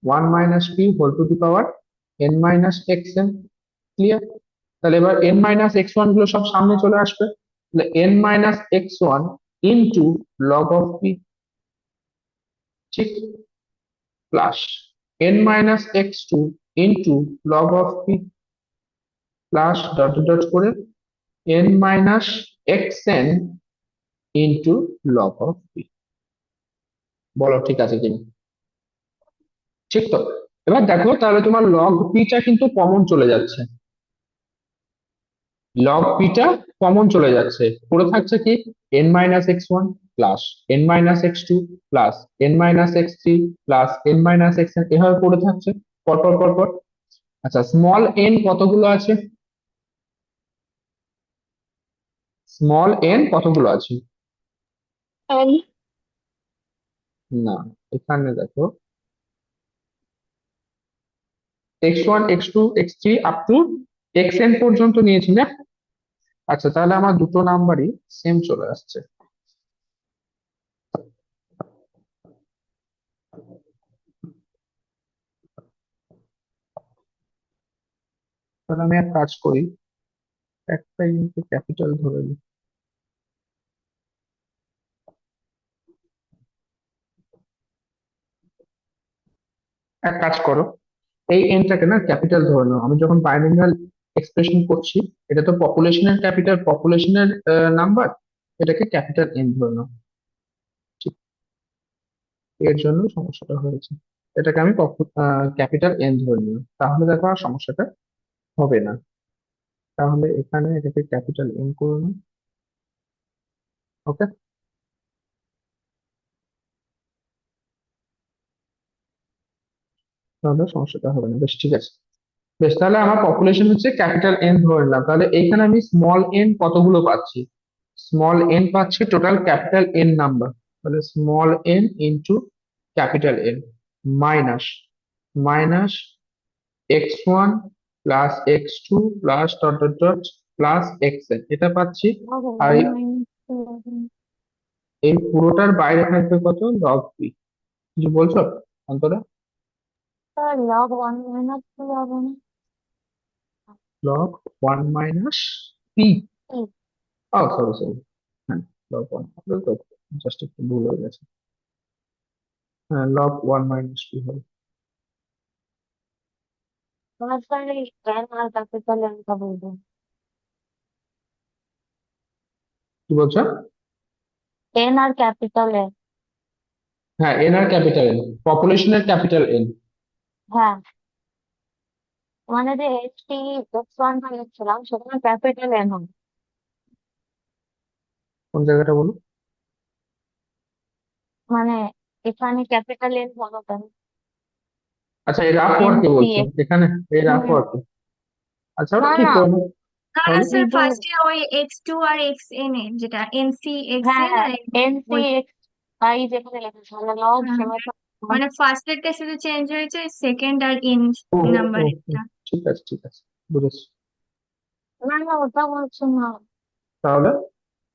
1 minus p whole to the power n minus x n. Clear? তাহলে এবার n মাইনাস এক্স ওয়ান গুলো সব সামনে চলে আসবে, তাহলে n minus x one into log of p, ঠিক, plus n minus x two into log of p plus dot dot করে n minus x n into log of p. বলো ঠিক আছে কিনা? ঠিক তো? এবার দেখো তাহলে তোমার লগ পিটা কিন্তু কমন চলে যাচ্ছে, লগ পিটা কমন চলে যাচ্ছে, পড়ে থাকছে কি n minus x one plus n minus x two plus n minus x three plus n minus x n, এভাবে পড়ে থাকছে পরপর পরপর। আচ্ছা, স্মল এন কতগুলো আছে, স্মল এন কতগুলো আছে? n না, এখানে দেখো x one x two x three up to x n পর্যন্ত নিয়েছি না? আচ্ছা, তাহলে আমার দুটো নাম্বারই সেম চলে আসছে। তাহলে আমি এক কাজ করি, একটা ইনকে ক্যাপিটাল ধরে নিই। এক কাজ করো, এই এনটাকে না ক্যাপিটাল ধরে নাও। আমি যখন বাইনোমিয়াল এক্সপ্রেশন করছি, এটা তো পপুলেশনের ক্যাপিটাল, পপুলেশনের নাম্বার, এটাকে ক্যাপিটাল এন ধরে নাও। ঠিক, এর জন্য সমস্যাটা হয়েছে। এটাকে আমি ক্যাপিটাল এন ধরে নিলাম, তাহলে দেখো আর সমস্যাটা হবে না। তাহলে এখানে এটাকে ক্যাপিটাল এন করে নাও। ওকে, তাহলে সমস্যাটা হবে না, বেশ ঠিক আছে। বেশ, তাহলে আমার পপুলেশন হচ্ছে ক্যাপিটাল এন ধরে নিলাম, তাহলে এইখানে আমি স্মল এন কতগুলো পাচ্ছি, স্মল এন পাচ্ছি টোটাল ক্যাপিটাল এন নাম্বার, তাহলে small n into capital N minus minus x one plus x two plus dot dot dot plus x n, এটা পাচ্ছি। log আর 1 minus 2 এই পুরোটার বাইরে থাকবে কত, লগ পি। কিছু বলছো অন্তরা? log 1 minus 2 হবে না? লগ ওয়ান মাইনাস পি, এই ও সরি সরি, হ্যাঁ লগ ওয়ান, তো জাস্ট একটু ভুল হয়ে গেছে। হ্যাঁ, লগ ওয়ান মাইনাস পি হবে। মাঝখানে n আর ক্যাপিটাল n টা বলবো। কি বলছো? n আর ক্যাপিটাল n। হ্যাঁ, এন আর ক্যাপিটাল এন, পপুলেশনের ক্যাপিটাল এন। হ্যাঁ, মানে যে ht x1 লিখছিলাম সেখানে ক্যাপিটাল n হবে। কোন জায়গাটা বলো? মানে এখানে ক্যাপিটাল n হলো কেন? আচ্ছা, এই রাফ n ওয়ার্কে c বলছো x। এখানে, এই রাফ হুম, ওয়ার্কে। আচ্ছা, ওটা না ঠিক না, করবো। না না তাহলে স্যার, এই যে, ফার্স্টে ওই x2 আর xn এ যেটা nc xn হ্যাঁ আর n c ওই x i যেখানে লেখা মানে লগ হ্যাঁ, সমেত। মানে ফার্স্ট এরটা শুধু চেঞ্জ হয়েছে, সেকেন্ড আর ইন ও ও ও, নাম্বারেরটা। ঠিক আছে ঠিক আছে, বুঝেছি। না না, ওটা বলছি না। তাহলে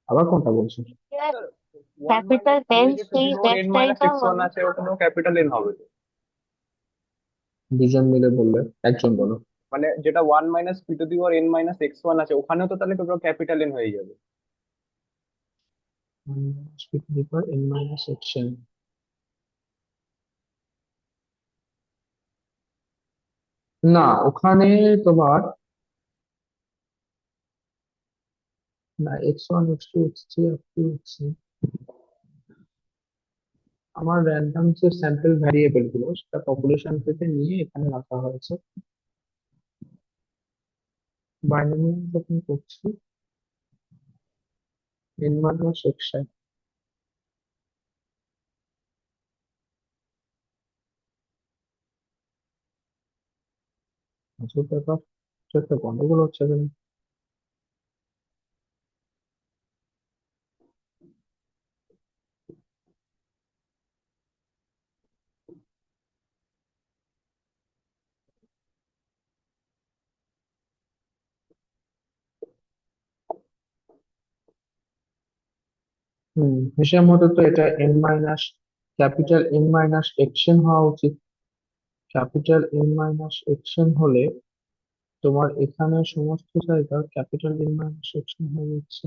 আবার কোনটা বলছো? Sir, one capital minus P n এর c ক্ষেত্রে যেমন x এন i মাইনাস টা এক্স ওয়ান হবে। আছে, ওখানেও ক্যাপিটাল এন হবে তো? দুজন মিলে বললে, একজন বলো। মানে যেটা one minus P to the power n minus x one আছে, ওখানেও তো তাহলে টোটাল ক্যাপিটাল এন হয়ে যাবে। n মাইনাস সেকশন, না ওখানে তোমার, না x one x two x three up to x, আমার র্যান্ডম যে স্যাম্পল ভ্যারিয়েবল গুলো সেটা পপুলেশন থেকে নিয়ে এখানে রাখা হয়েছে। বাইনোমিয়াল যখন করছি n মাইনাস সেকশন, আসল ব্যাপার, একটা গন্ডগোল হচ্ছে এখানে। হিসাব মতো তো এটা N minus capital N minus XN হওয়া উচিত। ক্যাপিটাল এন মাইনাস এক্সএন হলে তোমার এখানে সমস্ত জায়গা ক্যাপিটাল এন মাইনাস এক্সএন হয়ে যাচ্ছে।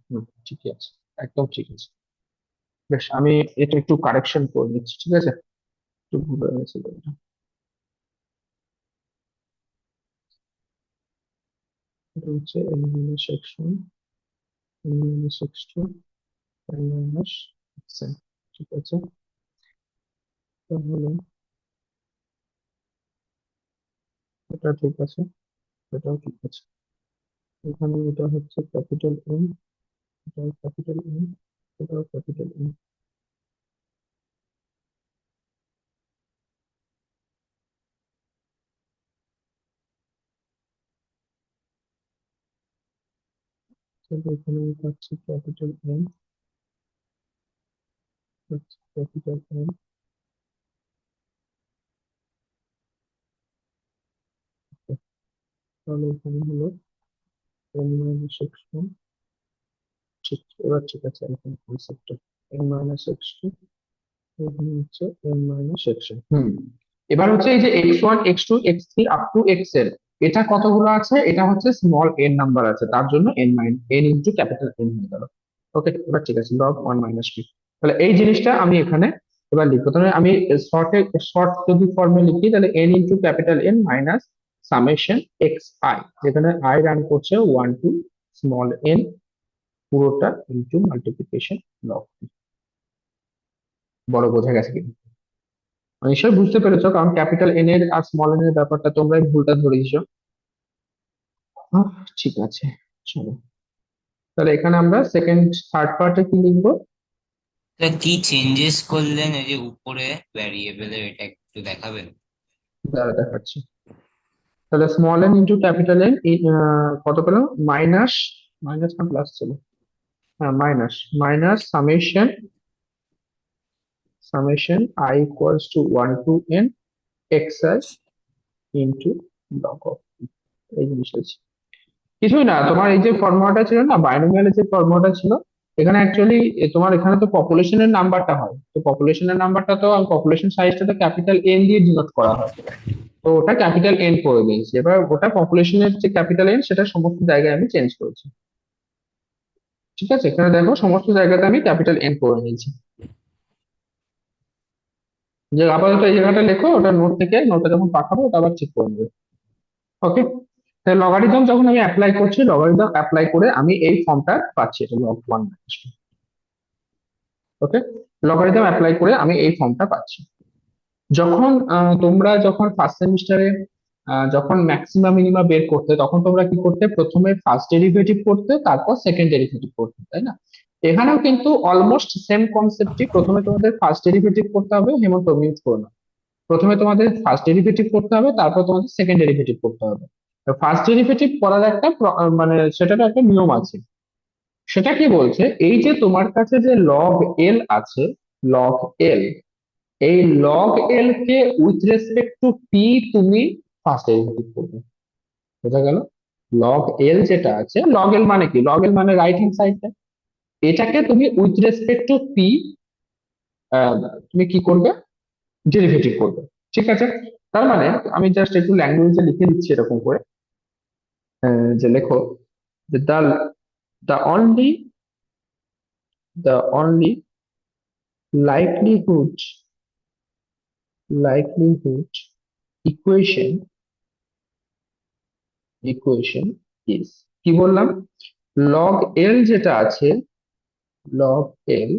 হুম, ঠিকই আছে, একদম ঠিক আছে। বেশ, আমি এটা একটু কারেকশন করে নিচ্ছি, ঠিক আছে? একটু ভুল হয়ে গেছে এটা। এটা হচ্ছে n minus x n, n minus x two, n minus x n, ঠিক আছে? তাহলে এটা ঠিক আছে, এটাও ঠিক আছে। এখানে এটা হচ্ছে ক্যাপিটাল এন, এটাও ক্যাপিটাল এন, এটাও ক্যাপিটাল এন। তাহলে এখানে আমি পাচ্ছি ক্যাপিটাল এন, ক্যাপিটাল এন। তাহলে এখানে হলো এন মাইনাস এক্স ওয়ান। ঠিক, এবার ঠিক আছে এখন কনসেপ্টটা। এন মাইনাস এক্স টু, এখানে হচ্ছে এন মাইনাস এক্স এন। এবার হচ্ছে এই যে x one x two x three up to x n, এটা কতগুলো আছে? এটা হচ্ছে স্মল এন নাম্বার আছে, তার জন্য N N into capital N হয়ে গেল। ওকে, এবার ঠিক আছে, লগ ওয়ান মাইনাস টু। তাহলে এই জিনিসটা আমি এখানে এবার লিখবো। তাহলে আমি শর্ট যদি ফর্মে লিখি, তাহলে N into capital N minus summation x i, যেখানে আই রান করছে ওয়ান টু স্মল এন, পুরোটা ইন্টু মাল্টিপ্লিকেশন লগ। বড় বোঝা গেছে কি? নিশ্চয়ই বুঝতে পেরেছো, কারণ ক্যাপিটাল এন এর আর স্মল এন এর ব্যাপারটা তোমরাই ভুলটা ধরেছো। আহ, ঠিক আছে, চলো। তাহলে এখানে আমরা সেকেন্ড থার্ড পার্টে কি লিখবো? তা কি চেঞ্জেস করলেন এই যে উপরে ভ্যারিয়েবলের, এটা একটু দেখাবেন? দাঁড়া দেখাচ্ছি। তাহলে small n into capital N কত পেলাম? মাইনাস, মাইনাস না প্লাস ছিল? হ্যাঁ, minus, minus summation, summation i equals to one to n x i into log of, এই জিনিসটা ছিল। কিছুই না, তোমার এই যে ফর্মুলাটা ছিল না, বাইনোমিয়ালের যে ফর্মুলাটা ছিল, এখানে অ্যাকচুয়ালি তোমার এখানে তো পপুলেশনের নাম্বারটা হয়, তো পপুলেশনের নাম্বারটা তো পপুলেশন সাইজটা তো ক্যাপিটাল এন দিয়ে ডিনোট করা হয়, তো ওটা ক্যাপিটাল এন করে দিয়েছি। এবার ওটা পপুলেশনের যে ক্যাপিটাল এন, সেটা সমস্ত জায়গায় আমি চেঞ্জ করেছি। ঠিক আছে, এখানে দেখো সমস্ত জায়গাতে আমি ক্যাপিটাল এন করে নিয়েছি। যে আপাতত এই জায়গাটা লেখো, ওটা নোট থেকে, নোটটা যখন পাঠাবো ওটা আবার ঠিক করে নেবে। ওকে, তাহলে লগারিদম যখন আমি অ্যাপ্লাই করছি, লগারিদম অ্যাপ্লাই করে আমি এই ফর্মটা পাচ্ছি, এটা লগ ওয়ান। ওকে, লগারিদম অ্যাপ্লাই করে আমি এই ফর্মটা পাচ্ছি। যখন তোমরা যখন ফার্স্ট সেমিস্টারে যখন ম্যাক্সিমা মিনিমা বের করতে, তখন তোমরা কি করতে? প্রথমে ফার্স্ট ডেরিভেটিভ করতে, তারপর সেকেন্ড ডেরিভেটিভ করতে, তাই না? এখানেও কিন্তু অলমোস্ট সেম কনসেপ্টই। প্রথমে তোমাদের ফার্স্ট ডেরিভেটিভ করতে হবে, হেমন্ত মিউট করো না। প্রথমে তোমাদের ফার্স্ট ডেরিভেটিভ করতে হবে, তারপর তোমাদের সেকেন্ড ডেরিভেটিভ করতে হবে। ফার্স্ট ডেরিভেটিভ করার একটা মানে সেটার একটা নিয়ম আছে। সেটা কি বলছে? এই যে তোমার কাছে যে লগ এল আছে, লগ এল, এই log L K with respect to P তুমি ফার্স্ট ডেরিভেটিভ করবে। বোঝা গেল? লগ এল যেটা আছে, লগ এল মানে কি? লগ এল মানে রাইট হ্যান্ড সাইডটা, এটাকে তুমি উইথ রেসপেক্ট টু পি তুমি কি করবে? ডেরিভেটিভ করবে। ঠিক আছে, তার মানে আমি জাস্ট একটু ল্যাঙ্গুয়েজে লিখে দিচ্ছি এরকম করে, যে লেখো যে the only the only likelihood likelihood equation is, কি বললাম? লগ এল যেটা আছে, লগ এল,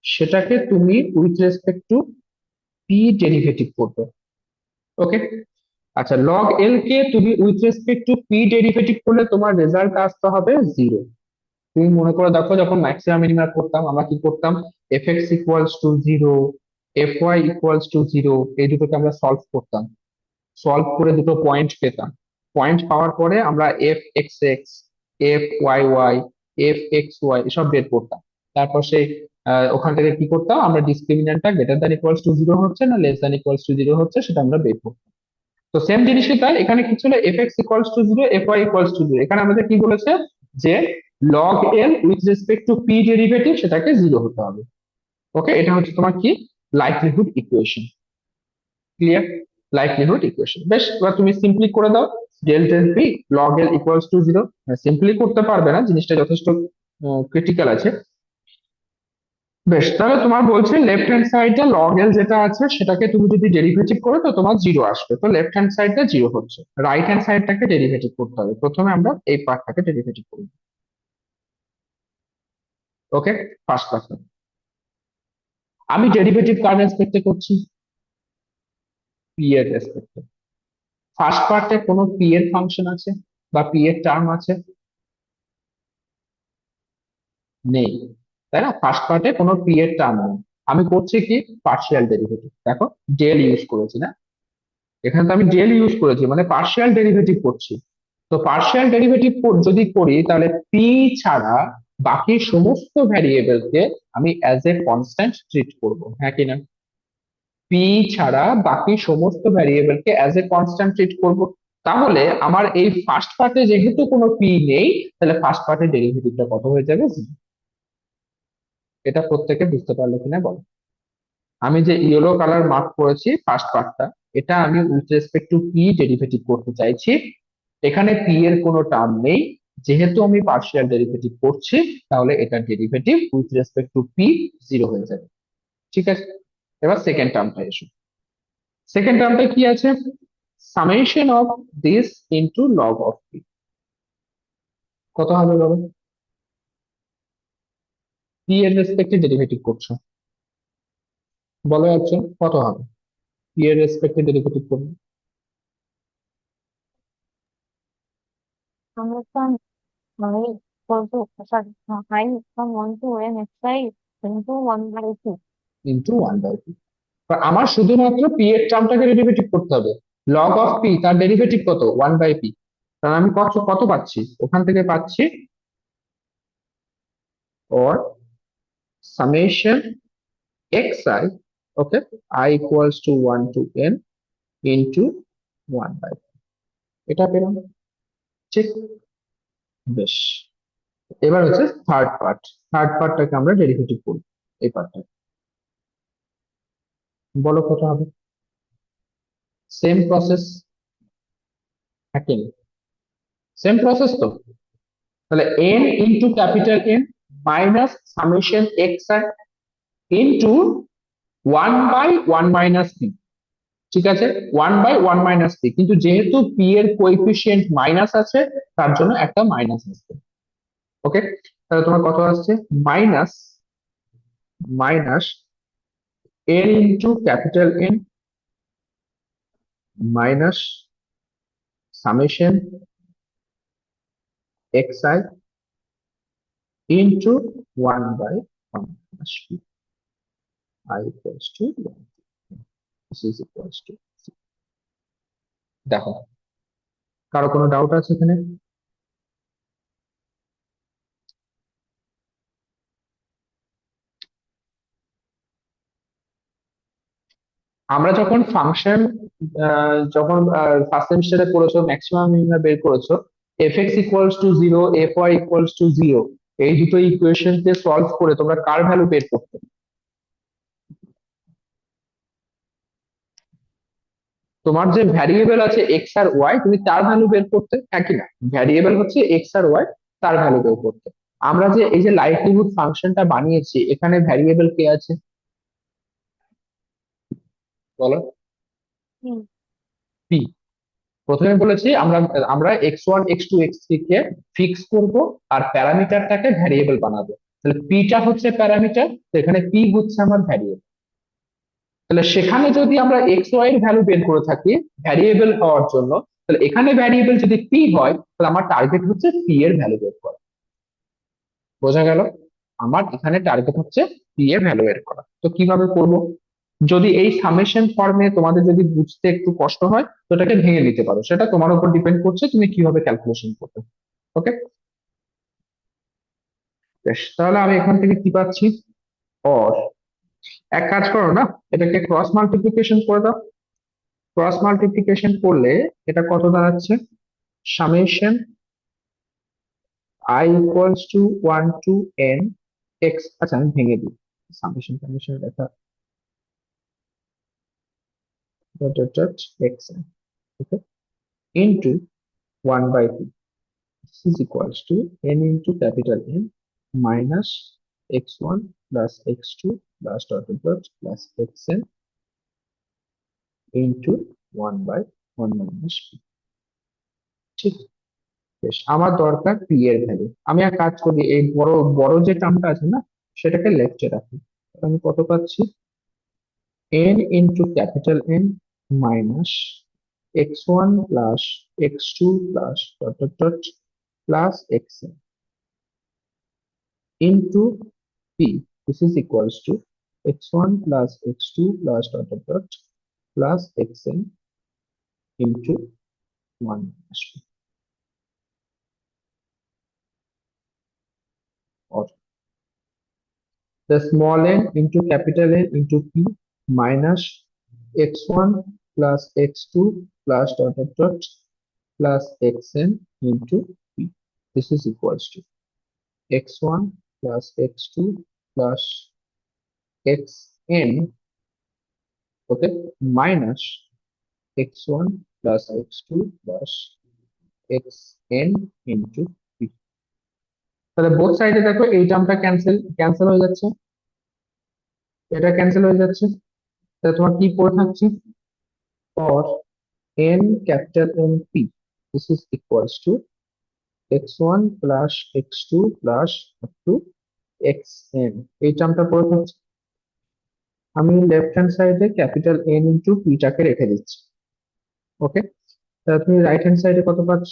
সেটাকে তুমি with respect to p derivative করবে। ওকে, আচ্ছা, লগ এল কে তুমি with respect to p derivative করলে তোমার রেজাল্ট আসতে হবে জিরো। তুমি মনে করে দেখো, যখন ম্যাক্সিমাম মিনিমা করতাম আমরা কি করতাম? F x equals to zero, f y equals to zero, এই দুটোকে আমরা সলভ করতাম। সলভ করে দুটো পয়েন্ট পেতাম। পয়েন্ট পাওয়ার পরে আমরা f x x, f y y, f x y এসব বের করতাম। তারপর সেই ওখান থেকে কি করতাম? আমরা ডিসক্রিমিন্যান্টটা greater than equals to zero হচ্ছে না less than equals to zero হচ্ছে, সেটা আমরা বের করতাম। তো তো সেম জিনিসই তাই, এখানে কি ছিল, f x equals to zero, f y equals to zero, এখানে আমাদের কি বলেছে যে log l with respect to p derivative সেটাকে জিরো হতে হবে। ওকে, এটা হচ্ছে তোমার কি likelihood equation. Clear? Likelihood equation. বেশ, এবার তুমি সিম্পলি করে দাও, del del p log l equals to zero. Simply করতে পারবে না, জিনিসটা যথেষ্ট ক্রিটিক্যাল আছে। বেশ, তাহলে তোমার বলছে লেফট হ্যান্ড সাইডে লগ এল যেটা আছে সেটাকে তুমি যদি ডেরিভেটিভ করো তো তোমার জিরো আসবে, তো লেফট হ্যান্ড সাইডটা জিরো হচ্ছে, রাইট হ্যান্ড সাইডটাকে ডেরিভেটিভ করতে হবে। প্রথমে আমরা এই পার্টটাকে ডেরিভেটিভ করব। ওকে, ফার্স্ট পার্ট আমি ডেরিভেটিভ কার রেসপেক্টে করছি, পি এর রেসপেক্টে। ফার্স্ট পার্টে কোনো পি এর ফাংশন আছে বা পি এর টার্ম আছে? নেই, তাই না? ফার্স্ট পার্টে কোনো পি এর টার্ম নেই। আমি করছি কি পার্শিয়াল ডেরিভেটিভ, দেখো ডেল ইউজ করেছি না, এখানে তো আমি ডেল ইউজ করেছি মানে পার্শিয়াল ডেরিভেটিভ করছি। তো পার্শিয়াল ডেরিভেটিভ যদি করি তাহলে পি ছাড়া বাকি সমস্ত ভ্যারিয়েবলকে আমি অ্যাজ এ কনস্ট্যান্ট ট্রিট করব, হ্যাঁ কি না? পি ছাড়া বাকি সমস্ত ভ্যারিয়েবলকে অ্যাজ এ কনস্ট্যান্ট ট্রিট করব। তাহলে আমার এই ফার্স্ট পার্টে যেহেতু কোনো পি নেই, তাহলে ফার্স্ট পার্টের ডেরিভেটিভটা কত হয়ে যাবে? zero। এটা প্রত্যেকে বুঝতে পারলো কিনা বলো। আমি যে ইয়েলো কালার মার্ক করেছি ফার্স্ট পার্টটা, এটা আমি with respect to p derivative করতে চাইছি। এখানে পি এর কোনো টার্ম নেই, যেহেতু আমি পার্শিয়াল ডেরিভেটিভ করছি, তাহলে এটা derivative with respect to P zero হয়ে যাবে। ঠিক আছে, এবার সেকেন্ড টার্মটা এসো। সেকেন্ড টার্মটা কি আছে? Summation of this into log of P. কত হবে বলো? পি এর রেসপেক্টে ডেরিভেটিভ করছো, বলো একজন কত হবে? পি এর রেসপেক্টে ডেরিভেটিভ করবে। Understand my equal to, sorry, I from 1 to n xi into 1 by 2. Into one by p. আমার শুধুমাত্র পি এর টার্মটাকে ডেরিভেটিভ করতে হবে। লগ অফ পি তার ডেরিভেটিভ কত? One by p. কারণ আমি কত কত পাচ্ছি ওখান থেকে পাচ্ছি, or summation xi, okay, I equals to 1 to n into 1 by 2। এটা পেলাম, ঠিক? বেশ, এবার হচ্ছে থার্ড পার্ট। থার্ড পার্টটাকে আমরা ডেরিভেটিভ করব, এই পার্টটা। বলো কত হবে? সেম প্রসেস, একই সেম প্রসেস তো। তাহলে n into capital N minus summation xi into 1 by 1 minus p. ঠিক আছে, 1 বাই 1 মাইনাস পি, কিন্তু যেহেতু পি এর কোএফিসিয়েন্ট মাইনাস আছে তার জন্য একটা মাইনাস আসবে। ওকে, তাহলে তোমার কত আসছে? Minus minus n into capital N minus summation x i into 1 by 1 minus p, i equals to 1, this is equals to. দেখো, কারো কোনো ডাউট আছে এখানে? আমরা যখন ফাংশন, যখন ফার্স্ট সেমিস্টারে পড়েছো, ম্যাক্সিমাম মিনিমাম বের করেছো, f x equals to zero, f y equals to zero, এই দুটো ইকুয়েশন কে সলভ করে তোমরা কার ভ্যালু বের করতে? তোমার যে ভ্যারিয়েবল আছে এক্স আর ওয়াই, তুমি তার ভ্যালু বের করতে, হ্যাঁ কি না? ভ্যারিয়েবল হচ্ছে এক্স আর ওয়াই, তার ভ্যালু বের করতে। আমরা যে এই যে লাইকলিহুড ফাংশনটা বানিয়েছি, এখানে ভ্যারিয়েবল কে আছে বলো? Hmm. পি। প্রথমে বলেছি আমরা আমরা x one x two x three কে ফিক্স করব আর প্যারামিটারটাকে ভ্যারিয়েবল বানাবো। তাহলে পিটা হচ্ছে প্যারামিটার, তো এখানে পি হচ্ছে আমার ভ্যারিয়েবল। তাহলে সেখানে যদি আমরা এক্স ওয়াই এর ভ্যালু বের করে থাকি ভ্যারিয়েবল হওয়ার জন্য, তাহলে এখানে ভ্যারিয়েবল যদি পি হয়, তাহলে আমার টার্গেট হচ্ছে পি এর ভ্যালু বের করা। বোঝা গেল? আমার এখানে টার্গেট হচ্ছে পি এর ভ্যালু বের করা। তো কিভাবে করব? যদি এই সামেশন ফর্মে তোমাদের যদি বুঝতে একটু কষ্ট হয়, তো এটাকে ভেঙে নিতে পারো, সেটা তোমার উপর ডিপেন্ড করছে তুমি কিভাবে ক্যালকুলেশন করবে। ওকে, বেশ, তাহলে আমি এখান থেকে কি পাচ্ছি? অর এক কাজ করো না, এটাকে ক্রস মাল্টিপ্লিকেশন করে দাও। ক্রস মাল্টিপ্লিকেশন করলে এটা কত দাঁড়াচ্ছে? Summation i equals to 1 to n x, আচ্ছা আমি ভেঙে দিই, সামেশন সামেশন লেখা dot dot dot x okay into 1 by 2, this is equals to n into capital N minus x1 plus x2 plus dot dot dot plus xn into 1 by 1 minus p। ঠিক, বেশ, আমার দরকার p এর ভ্যালু। আমি এক কাজ করি, এই বড় বড় যে টার্মটা আছে না, সেটাকে লেফটে রাখি। আমি কত পাচ্ছি? n into capital N minus x1 plus x2 plus dot dot dot plus xn into p. This is equals to x1 plus x2 plus dot dot dot plus xn into 1 minus p, or the small n into capital N into p minus x1 plus x2 plus dot dot dot plus xn into p. This is equals to x1 plus x2 plus xn, okay, minus x1 plus x2 plus xn into p। তাহলে বোথ সাইডে দেখো এই টার্মটা ক্যান্সেল ক্যান্সেল হয়ে যাচ্ছে, এটা ক্যান্সেল হয়ে যাচ্ছে, তাহলে তোমার কি পড়ে থাকছে? for n capital N p, this is equals to x1 plus x2 plus up to xn, এই টার্মটা পড়ে থাকছে। আমি লেফট হ্যান্ড সাইডে ক্যাপিটাল N ইন্টু p টাকে রেখে দিচ্ছি, ওকে। তাহলে তুমি রাইট হ্যান্ড সাইডে কত পাচ্ছ?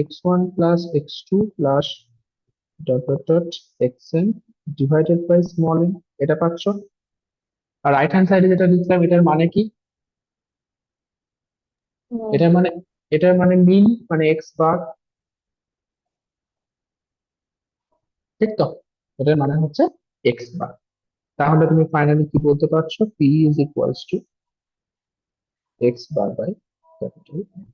x1 plus x2 plus dot dot dot xn divided by small n, এটা পাচ্ছ। আর রাইট হ্যান্ড সাইডে যেটা দিচ্ছিলাম এটার মানে কি? হুম, এটার মানে, এটার মানে মিন, মানে এক্স বার, ঠিক তো? এটার মানে হচ্ছে এক্স বার। তাহলে তুমি ফাইনালি কি বলতে পারছো? p is equals to x bar by capital N।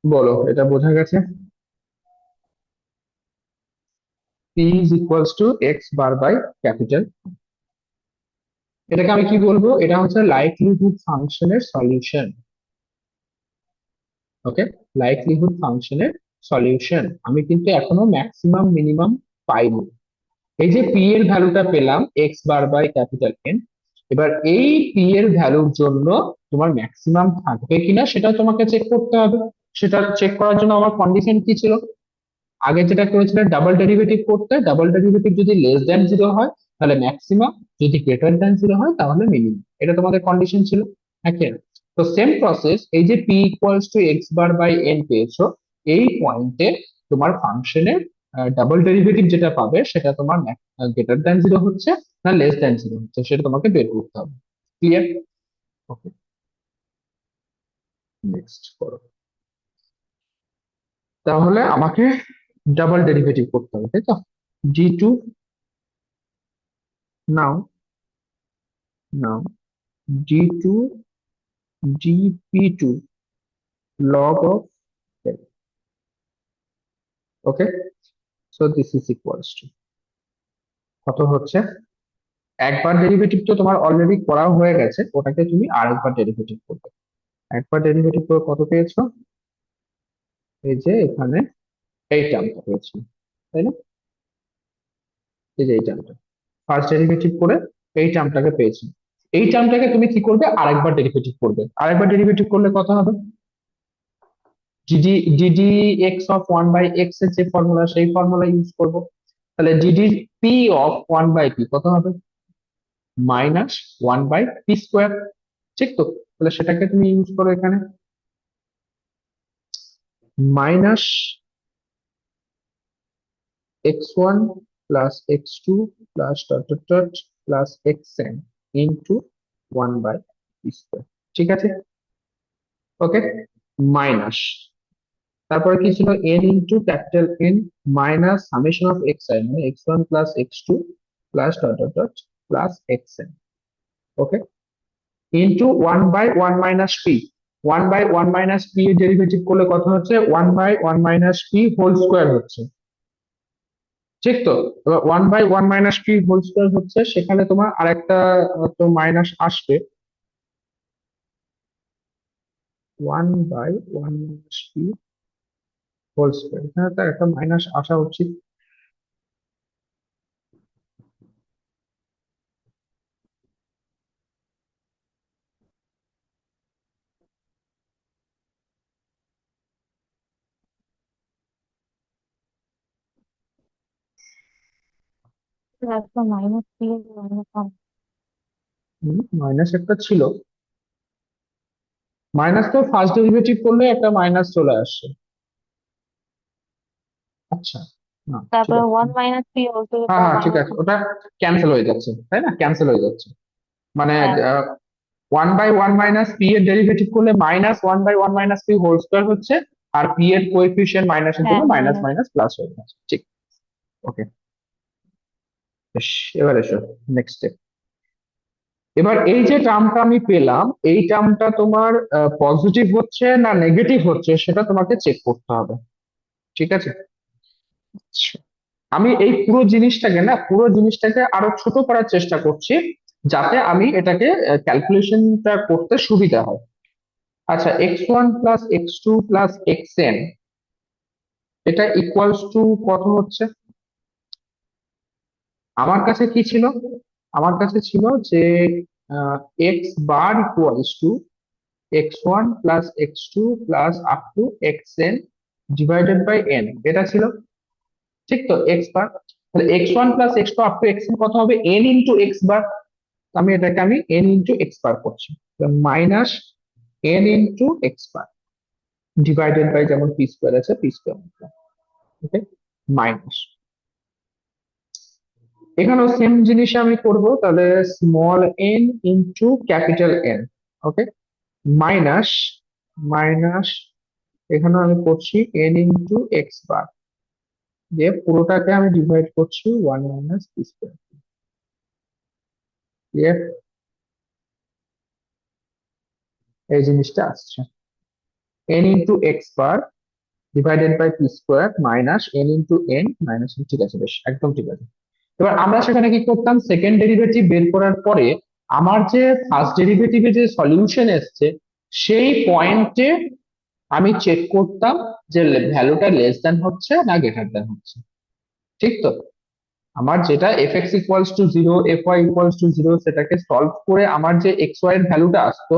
বলো, এটা বোঝা গেছে? p is equals to x bar by capital N। এটাকে আমি কি বলবো? এটা হচ্ছে লাইকলিহুড ফাংশনের সলিউশন, ওকে, লাইকলিহুড ফাংশনের সলিউশন। আমি কিন্তু এখনো ম্যাক্সিমাম মিনিমাম পাইনি। এই যে পি এর ভ্যালুটা পেলাম x bar by capital N, এবার এই পি এর ভ্যালুর জন্য তোমার ম্যাক্সিমাম থাকবে কিনা সেটা তোমাকে চেক করতে হবে। সেটা চেক করার জন্য আমার কন্ডিশন কি ছিল? আগে যেটা করেছিলাম ডাবল ডেরিভেটিভ করতে, ডাবল ডেরিভেটিভ যদি লেস দ্যান জিরো হয় তাহলে ম্যাক্সিমাম, যদি গ্রেটার দ্যান জিরো হয় তাহলে মিনিমাম, এটা তোমাদের কন্ডিশন ছিল। হ্যাঁ, তো সেম প্রসেস, এই যে p equals to x bar by n পেয়েছো, এই পয়েন্টে তোমার ফাংশনের ডাবল ডেরিভেটিভ যেটা পাবে সেটা তোমার গ্রেটার দ্যান জিরো হচ্ছে না লেস দ্যান জিরো হচ্ছে, সেটা তোমাকে বের করতে হবে। ক্লিয়ার? ওকে, নেক্সট করো। তাহলে আমাকে ডাবল ডেরিভেটিভ করতে হবে, তাই তো? জি two, now now d2 dp2 log of l, okay, so this is equals to কত হচ্ছে? একবার ডেরিভেটিভ তো তোমার অলরেডি করা হয়ে গেছে, ওটাকে তুমি আরেকবার ডেরিভেটিভ করবে। একবার ডেরিভেটিভ করে কত পেয়েছো? এই যে এখানে এই টার্মটা পেয়েছো, তাই না? এই যে এই টার্মটা ফার্স্ট ডেরিভেটিভ করে এই টার্মটাকে পেয়েছো, এই টার্মটাকে তুমি কি করবে? আরেকবার ডেরিভেটিভ করবে। আরেকবার ডেরিভেটিভ করলে কত হবে? D d x of one by x এর যে ফর্মুলা, সেই ফর্মুলা ইউজ করব। তাহলে d d p of one by p কত হবে? Minus one by p square, ঠিক তো? তাহলে সেটাকে তুমি ইউজ করো এখানে, minus x one plus x two plus dot dot dot plus x n into one by p square, ঠিক আছে? ওকে, মাইনাস, তারপরে কি ছিল? n into capital N minus summation of x i, মানে x1 plus x2 plus dot dot dot plus x n, okay, into one by one minus p. One by one minus p এর ডেরিভেটিভ করলে কত হচ্ছে? One by one minus p whole square হচ্ছে, ঠিক তো? এবার one by one minus p whole square হচ্ছে, সেখানে তোমার আরেকটা তো মাইনাস আসবে, one by one minus p whole square, এখানে তো একটা মাইনাস আসা উচিত। একটা মাইনাস দিয়ে মাইনাস একটা ছিল, মাইনাস তো ফার্স্ট ডেরিভেটিভ করলে একটা মাইনাস চলে আসছে। আচ্ছা, না ঠিক তারপরে আছে, ওয়ান মাইনাস পি অলসো হ্যাঁ হ্যাঁ ঠিক মাইনাস। আছে, ওটা ক্যান্সেল হয়ে যাচ্ছে, তাই না? ক্যান্সেল হয়ে যাচ্ছে, মানে হ্যাঁ one by one minus p এর ডেরিভেটিভ করলে minus one by one minus p whole square হচ্ছে, আর পি এর কোএফিসিয়েন্ট মাইনাসের হ্যাঁ জন্য মাইনাস মাইনাস। মাইনাস প্লাস হয়ে যাচ্ছে, ঠিক। ওকে, এবার এসো নেক্সট স্টেপ। এবার এই যে টার্মটা আমি পেলাম, এই টার্মটা তোমার পজিটিভ হচ্ছে না নেগেটিভ হচ্ছে সেটা তোমাকে চেক করতে হবে, ঠিক আছে? আচ্ছা, আমি এই পুরো জিনিসটাকে আরো ছোট করার চেষ্টা করছি, যাতে আমি এটাকে ক্যালকুলেশনটা করতে সুবিধা হয়। আচ্ছা, x one plus x two plus x n, এটা ইকুয়ালস টু কত হচ্ছে? আমার কাছে কি ছিল? আমার কাছে ছিল যে x bar equals to x one plus x two plus up to x n divided by n, এটা ছিল, ঠিক তো? এক্স বার, তাহলে x one plus x two up to x n কত হবে? N into x bar. আমি এন ইন্টু এক্স বার করছি, minus n into x bar divided by, যেমন পি স্কোয়ার আছে পি স্কোয়ার, ওকে, মাইনাস, এখানেও সেম জিনিস আমি করব, তাহলে small n into capital n, okay, minus minus, এখানে আমি করছি এন ইন্টু এক্স বার, দিয়ে পুরোটাকে আমি ডিভাইড করছি one minus p square, clear? এই জিনিসটা আসছে n into x bar divided by p square minus n into n minus, ঠিক আছে, বেশ একদম ঠিক আছে। এবার আমরা সেখানে কি করতাম? সেকেন্ড ডেরিভেটিভ বের করার পরে আমার যে ফার্স্ট ডেরিভেটিভে যে সলিউশন এসছে, সেই পয়েন্টে আমি চেক করতাম যে ভ্যালুটা লেস দ্যান হচ্ছে না গ্রেটার দ্যান হচ্ছে, ঠিক তো? আমার যেটা f x equals to zero, f y equals to zero, সেটাকে সলভ করে আমার যে এক্স ওয়াই এর ভ্যালুটা আসতো,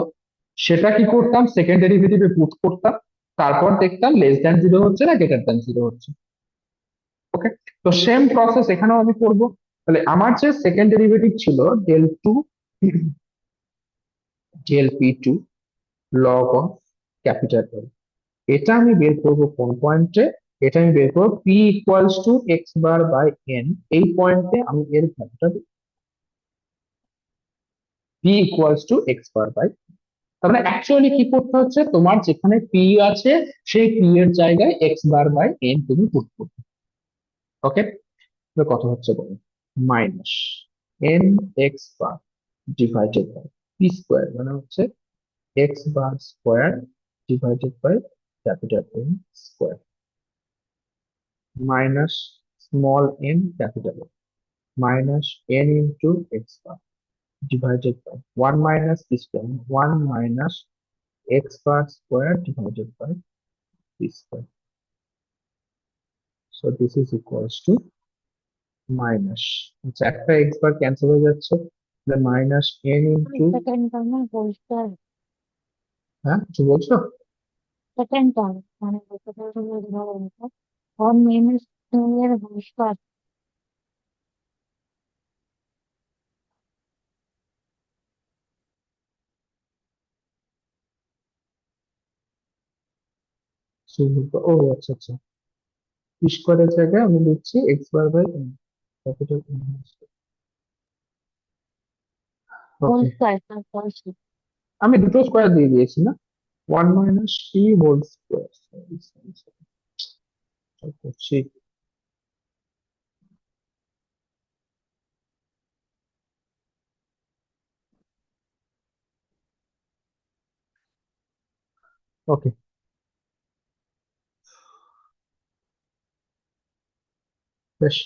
সেটা কি করতাম? সেকেন্ড ডেরিভেটিভে পুট করতাম, তারপর দেখতাম লেস দ্যান জিরো হচ্ছে না গ্রেটার দ্যান জিরো হচ্ছে, ওকে। তো সেম প্রসেস এখানেও আমি করব। তাহলে আমার যে সেকেন্ড ডেরিভেটিভ ছিল del two del p two log of capital L, এটা আমি বের করবো কোন পয়েন্টে? এটা আমি বের করবো p equals to x bar by n, এই পয়েন্টে আমি এর ভ্যালুটা, p equals to x bar by, তাহলে অ্যাকচুয়ালি কি করতে হচ্ছে? তোমার যেখানে পি আছে সেই পি এর জায়গায় এক্স বার বাই এন তুমি পুট করবে, ওকে। কত হচ্ছে বলো? Minus n x bar divided by p square, মানে হচ্ছে x bar square divided by capital N square, minus small n capital N, minus n into x bar divided by 1 minus p square, 1 minus x bar square divided by p square. So this is equals to minus, আচ্ছা একটা x bar cancel হয়ে যাচ্ছে, the minus n into, second টার্মে হোল স্কয়ার। হ্যাঁ কিছু বলছো? সেকেন্ড টার্ম মানে বলতে পারবো ওয়ান মাইনাস টু এর হোল স্কয়ার। ও আচ্ছা আচ্ছা, p square এর জায়গায় আমি লিখছি x bar by n, capital N, whole okay. Square তারপর আমি দুটো স্কোয়ার দিয়ে দিয়েছি না, 1 minus p হোল স্কোয়ার করছি, ওকে, বেশ।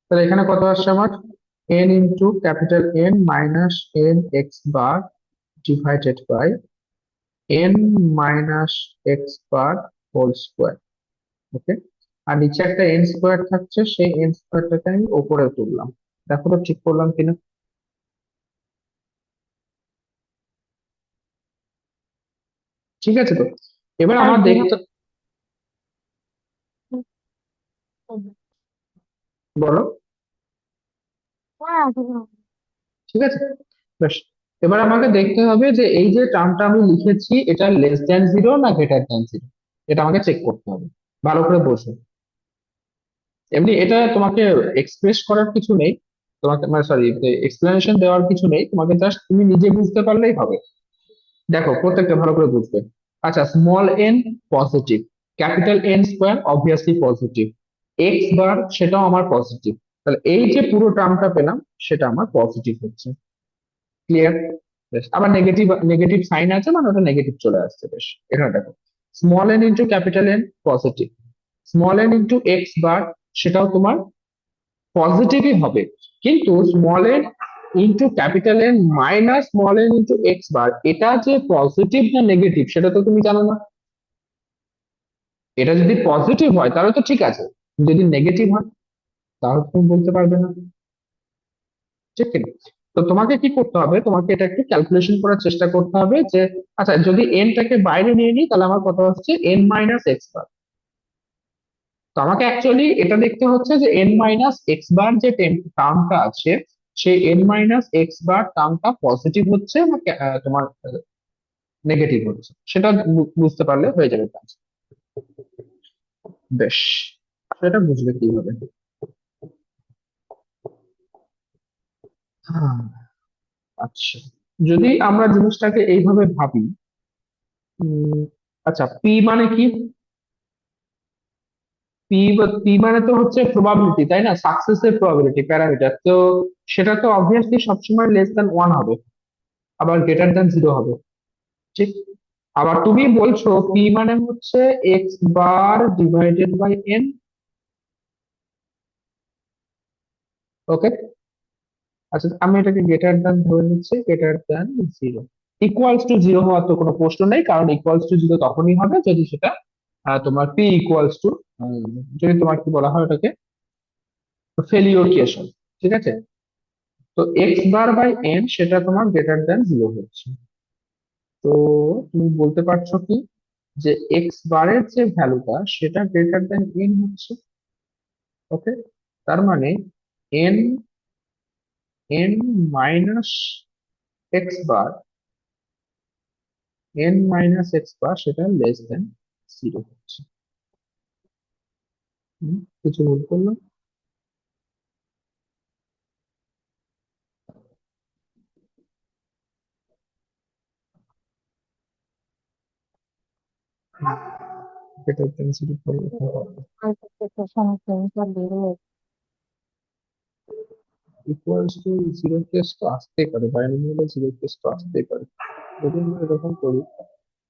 তাহলে এখানে কত আসছে আমার? n into capital N minus n x bar divided by n minus x bar whole square. Okay, আর নিচে একটা n স্কোয়ার থাকছে, সেই n স্কোয়ারটাকে আমি ওপরে তুললাম। দেখো তো ঠিক করলাম কিনা। ঠিক আছে তো? এবার আর আমার জিরো। দেখতে, বলো। হ্যাঁ জিরো। ঠিক আছে, বেশ। এবার আমাকে দেখতে হবে যে এই যে টার্মটা আমি লিখেছি এটা লেস দ্যান জিরো না গ্রেটার দ্যান জিরো, এটা আমাকে চেক করতে হবে। ভালো করে বসো। এমনি এটা তোমাকে এক্সপ্রেস করার কিছু নেই, তোমাকে মানে সরি এক্সপ্লেনেশন দেওয়ার কিছু নেই, তোমাকে জাস্ট তুমি নিজে বুঝতে পারলেই হবে। দেখো প্রত্যেকটা ভালো করে বুঝবে। আচ্ছা, small n positive, capital N square obviously positive, x bar সেটাও আমার পজিটিভ, তাহলে এই যে পুরো টার্মটা পেলাম সেটা আমার পজিটিভ হচ্ছে। ক্লিয়ার? বেশ, আবার নেগেটিভ নেগেটিভ সাইন আছে মানে ওটা নেগেটিভ চলে আসছে। বেশ, এখানে দেখো small n into capital n positive, small n into x bar সেটাও তোমার পজিটিভই হবে, কিন্তু small n into capital N minus small n into x bar এটা যে পজিটিভ না নেগেটিভ সেটা তো তুমি জানো না। এটা যদি পজিটিভ হয় তাহলে তো ঠিক আছে, যদি নেগেটিভ হয় তাহলে তুমি বলতে পারবে না। ঠিক কি না? তো তোমাকে কি করতে হবে, তোমাকে এটা একটু ক্যালকুলেশন করার চেষ্টা করতে হবে যে আচ্ছা যদি এনটাকে বাইরে নিয়ে নিই তাহলে আমার কত হচ্ছে এন মাইনাস এক্স বার। তো আমাকে অ্যাকচুয়ালি এটা দেখতে হচ্ছে যে এন মাইনাস এক্স বার যে টার্মটা আছে সেই এন মাইনাস এক্স বার টার্মটা পজিটিভ হচ্ছে না তোমার নেগেটিভ হচ্ছে, সেটা বুঝতে পারলে হয়ে যাবে কাজ। বেশ, সেটা বুঝবে কিভাবে। হ্যাঁ, আচ্ছা, যদি আমরা জিনিসটাকে এইভাবে ভাবি, উম, আচ্ছা পি মানে কি? পি মানে তো হচ্ছে প্রবাবিলিটি, তাই না? সাকসেসের প্রবাবিলিটি প্যারামিটার তো, সেটা তো অবভিয়াসলি সবসময় লেস দ্যান ওয়ান হবে, আবার গ্রেটার দ্যান জিরো হবে। ঠিক, আবার তুমি বলছো পি মানে হচ্ছে x bar divided by n. Okay, আচ্ছা আমি এটাকে গ্রেটার দ্যান ধরে নিচ্ছি, greater than zero. Equals to zero হওয়ার তো কোনো প্রশ্ন নেই, কারণ ইকুয়ালস টু জিরো তখনই হবে যদি সেটা তোমার পি ইকুয়ালস টু, যদি তোমার কি বলা হয় ওটাকে ফেলিওর কেস হয়। ঠিক আছে, তো এক্স বার বাই এন সেটা তোমার গ্রেটার দ্যান জিরো হচ্ছে। তো তুমি বলতে পারছো কি যে এক্স বারের যে ভ্যালুটা সেটা গ্রেটার দ্যান এন হচ্ছে। ওকে, তার মানে এন এন মাইনাস এক্স বার, এন মাইনাস এক্স বার সেটা লেস দেন জিরো হচ্ছে। কিছু ভুল করলাম? গ্রেটার দেন জিরো পরিবর্তন হবে, মাল্টিপ্লিকেশন বেড়ে ইকুয়ালস টু জিরো কেস তো আসতেই পারে, বাইনোমিয়ালে জিরো কেস তো আসতেই পারে। যদি আমরা এরকম করি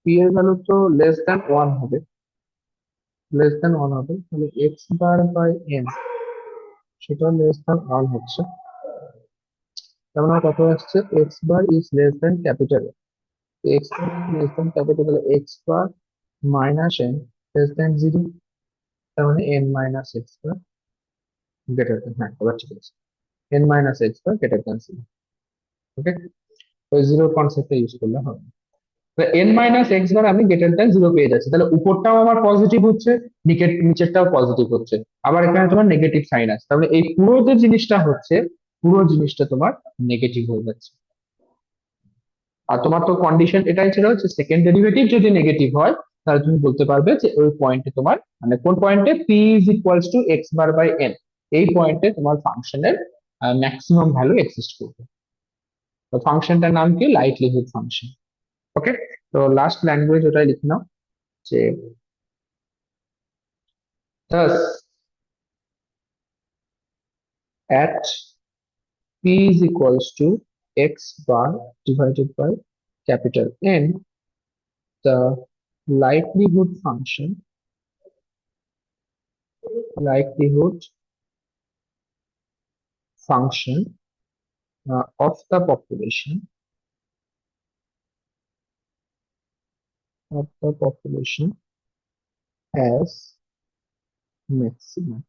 পি এর ভ্যালু তো লেস দেন ওয়ান হবে, লেস দেন ওয়ান হবে, তাহলে এক্স বার বাই এন সেটা লেস দেন ওয়ান হচ্ছে। তার মানে কত আসছে, x bar is less than capital, x bar less than capital, তাহলে x bar minus n less than zero, তার মানে n minus x bar greater than, হ্যাঁ এবার ঠিক আছে, n minus x bar greater than zero. Okay, ওই জিরো কনসেপ্টটা ইউজ করলে হবে। এন মাইনাস এক্স বার আমি গ্রেটার দেন জিরো পেয়ে যাচ্ছি, তাহলে উপরটাও আমার পজিটিভ হচ্ছে, নিচেরটাও পজিটিভ হচ্ছে, আবার এখানে তোমার নেগেটিভ সাইন আছে, তাহলে এই পুরো যে জিনিসটা হচ্ছে পুরো জিনিসটা তোমার নেগেটিভ হয়ে যাচ্ছে। আর তোমার তো কন্ডিশন এটাই ছিল যে সেকেন্ড ডেরিভেটিভ যদি নেগেটিভ হয় তাহলে তুমি বলতে পারবে যে ওই পয়েন্টে তোমার মানে কোন পয়েন্টে p is equals to x bar by n, এই পয়েন্টে তোমার ফাংশনের ম্যাক্সিমাম ভ্যালু এক্সিস্ট করবে। তো ফাংশনটার নাম কি? লাইটলিহুড ফাংশন। ওকে, তো লাস্ট ল্যাঙ্গুয়েজ ওটাই লিখে নাও যে thus at p is equals to x bar divided by capital N, the likelihood function, likelihood function of the population as maximum.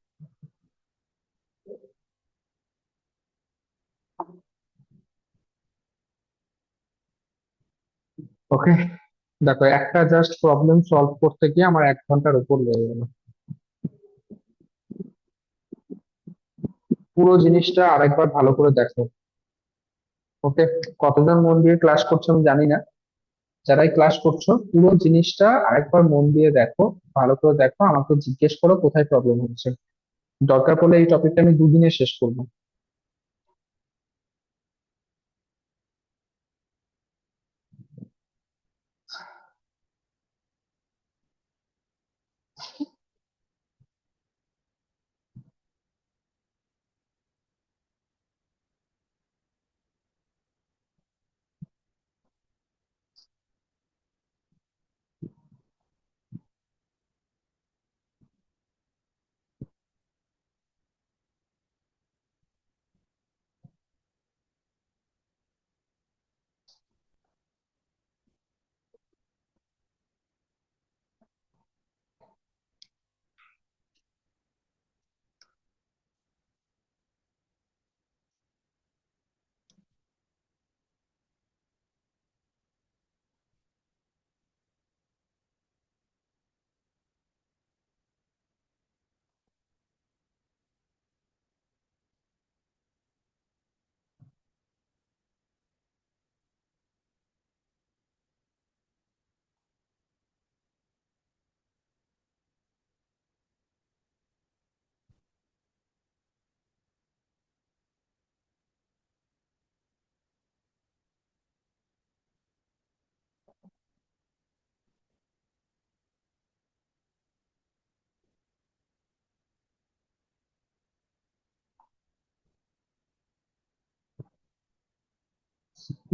ওকে, দেখো একটা জাস্ট প্রবলেম সলভ করতে গিয়ে আমার 1 ঘন্টার উপর লেগে গেল। পুরো জিনিসটা আরেকবার ভালো করে দেখো। ওকে, কতজন মন দিয়ে ক্লাস করছো আমি জানি না, যারাই ক্লাস করছো পুরো জিনিসটা আরেকবার মন দিয়ে দেখো, ভালো করে দেখো, আমাকে জিজ্ঞেস করো কোথায় প্রবলেম হচ্ছে। দরকার পড়লে এই টপিকটা আমি 2 দিনে শেষ করবো।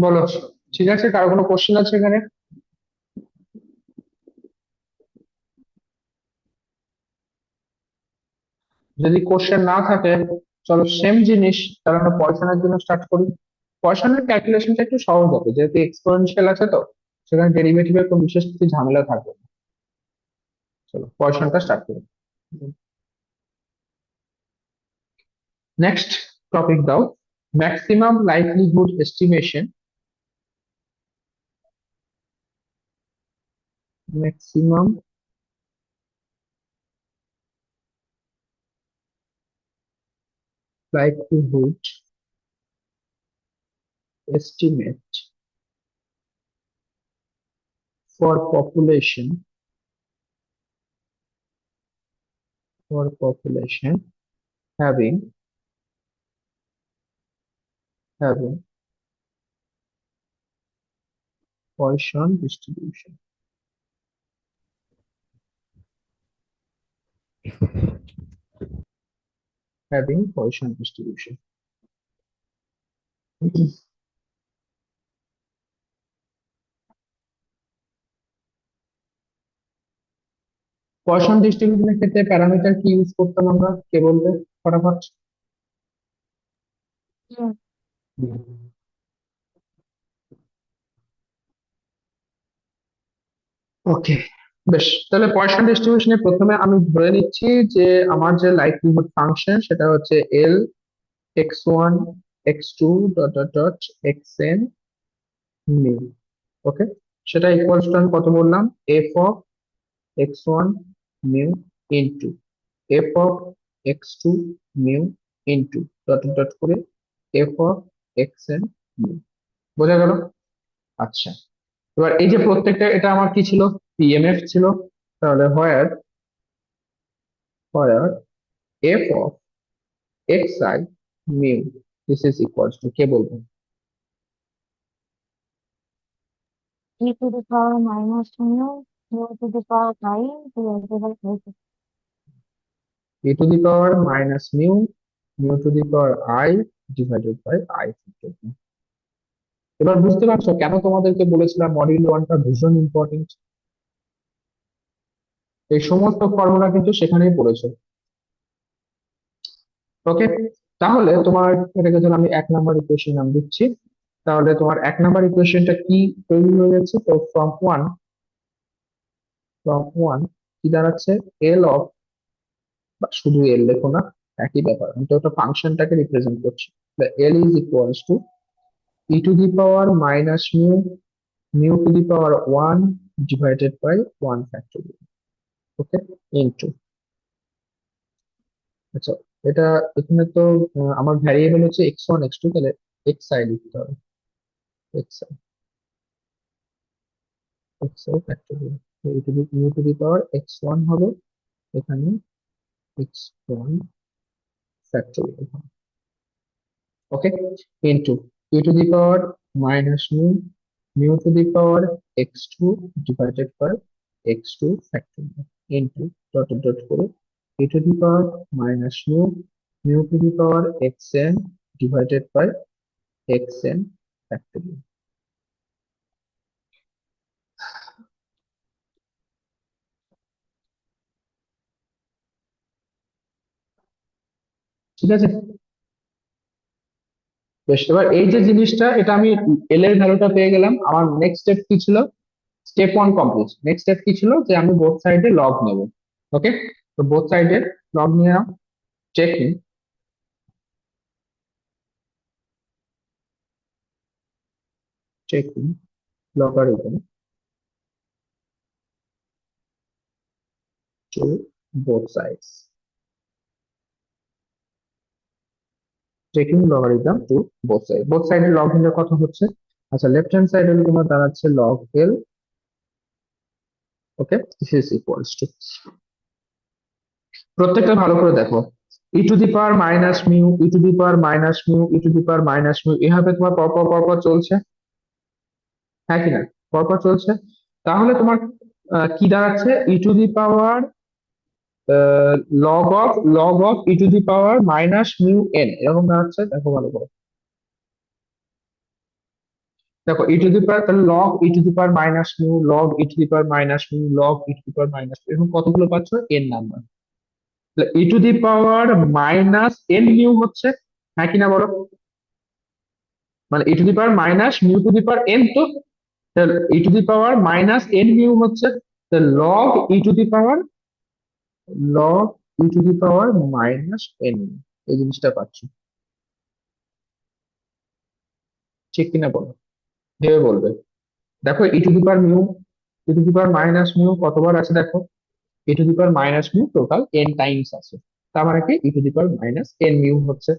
বলো, ঠিক আছে? কারো কোনো কোশ্চেন আছে এখানে? যদি কোশ্চেন না থাকে, চলো সেম জিনিস তাহলে আমরা পয়সনের জন্য স্টার্ট করি। পয়সনের ক্যালকুলেশনটা একটু সহজ হবে, যেহেতু এক্সপোনেনশিয়াল আছে তো সেখানে ডেরিভেটিভের কোনো বিশেষ কিছু ঝামেলা থাকবে না। চলো পয়সনটা স্টার্ট করি। নেক্সট টপিক দাও, maximum likelihood estimation, maximum likelihood estimate for population having Poisson distribution. Having Poisson distribution. Poisson ডিস্ট্রিবিউশনের ক্ষেত্রে প্যারামিটার কি ইউজ করতাম আমরা, কে বলবে ফটাফট? হুম, ওকে, বেশ, তাহলে পয়সন ডিস্ট্রিবিউশনে প্রথমে আমি ধরে নিচ্ছি যে আমার যে লাইকলিহুড ফাংশন সেটা হচ্ছে L x1 x2 dot dot dot xn mu. Okay, সেটা ইকুয়ালস টু আমি কত বললাম, f of x1 mu into f of x2 mu into dot dot করে এফ অফ xn মিউ। বোঝা গেল? আচ্ছা, এবার এই যে প্রত্যেকটা, এটা আমার কি ছিল, পিএমএফ ছিল। তাহলে where f of xi mu this is equals to, কে বলবেন? e to the power minus mu, mu to the power I divided by I. e to the power minus mu, mu to the power I divided by I। এবার বুঝতে পারছো কেন তোমাদেরকে বলেছিলাম মডিউল 1টা ভীষণ ইম্পর্টেন্ট? এই সমস্ত ফর্মুলা কিন্তু সেখানেই পড়েছে। ওকে, তাহলে তোমার এটাকে ধর আমি 1 নম্বর ইকুয়েশন নাম দিচ্ছি। তাহলে তোমার 1 নম্বর ইকুয়েশনটা কি তৈরি হয়ে যাচ্ছে? তো ফ্রম ওয়ান কি দাঁড়াচ্ছে? এল অফ, বা শুধু এল লেখো না, একই ব্যাপার, আমি তো একটা ফাংশনটাকে রিপ্রেজেন্ট করছি। L is equals to e to the power minus mu, mu to the power one divided by one factorial. Okay, into, আচ্ছা, এটা এখানে তো আমার ভ্যারিয়েবল হচ্ছে x1 x2, তাহলে এক্স আই লিখতে হবে, x i factorial. U to the power x1 হবে এখানে x1 ফ্যাক্টোরিয়াল হবে। Okay, into u to the power minus mu, mu to the power x2 divided by x2 factorial, into dot dot করে e to the power minus mu, mu to the power xn divided by xn factorial. ঠিক আছে, বেশ, এবার এই যে জিনিসটা, এটা আমি এল এর ভ্যালুটা পেয়ে গেলাম। আমার নেক্সট স্টেপ কি ছিল? Step one complete. Next step কি ছিল? যে আমি বোথ সাইডে লগ নেব। ওকে, তো বোথ সাইডে লগ নিলাম, checking, checking logarithm to both sides, checking logarithm to both সাইডে লগ নিলে কত হচ্ছে? আচ্ছা, লেফট হ্যান্ড সাইডে তোমার দাঁড়াচ্ছে log L. Okay, this is equals to, প্রত্যেকটা ভালো করে দেখো, e to the power minus mu, e to the power minus mu, e to the power minus mu, এভাবে তোমার পরপর পরপর চলছে, হ্যাঁ কি না? পরপর চলছে। তাহলে তোমার কি দাঁড়াচ্ছে? E to the power log of e to the power minus mu n, এরকম দাঁড়াচ্ছে। দেখো ভালো করে, দেখো ই টু দি পাওয়ার, তাহলে log e to the power minus mu, log e to the power minus mu, log e to the power minus mu, এরকম কতগুলো পাচ্ছ? N number. E to the power minus n mu হচ্ছে, হ্যাঁ কিনা বলো? মানে e to the power minus mu to the power n, তো e to the power minus n mu হচ্ছে log e to the power, log e to the power minus n mu, এই জিনিসটা পাচ্ছি, ঠিক কিনা বলো? ভেবে বলবে। দেখো e to the power mu, e to the power minus mu কতবার আছে দেখো, e to the power minus mu total n times আছে। তার মানে কি? E to the power minus n mu হচ্ছে,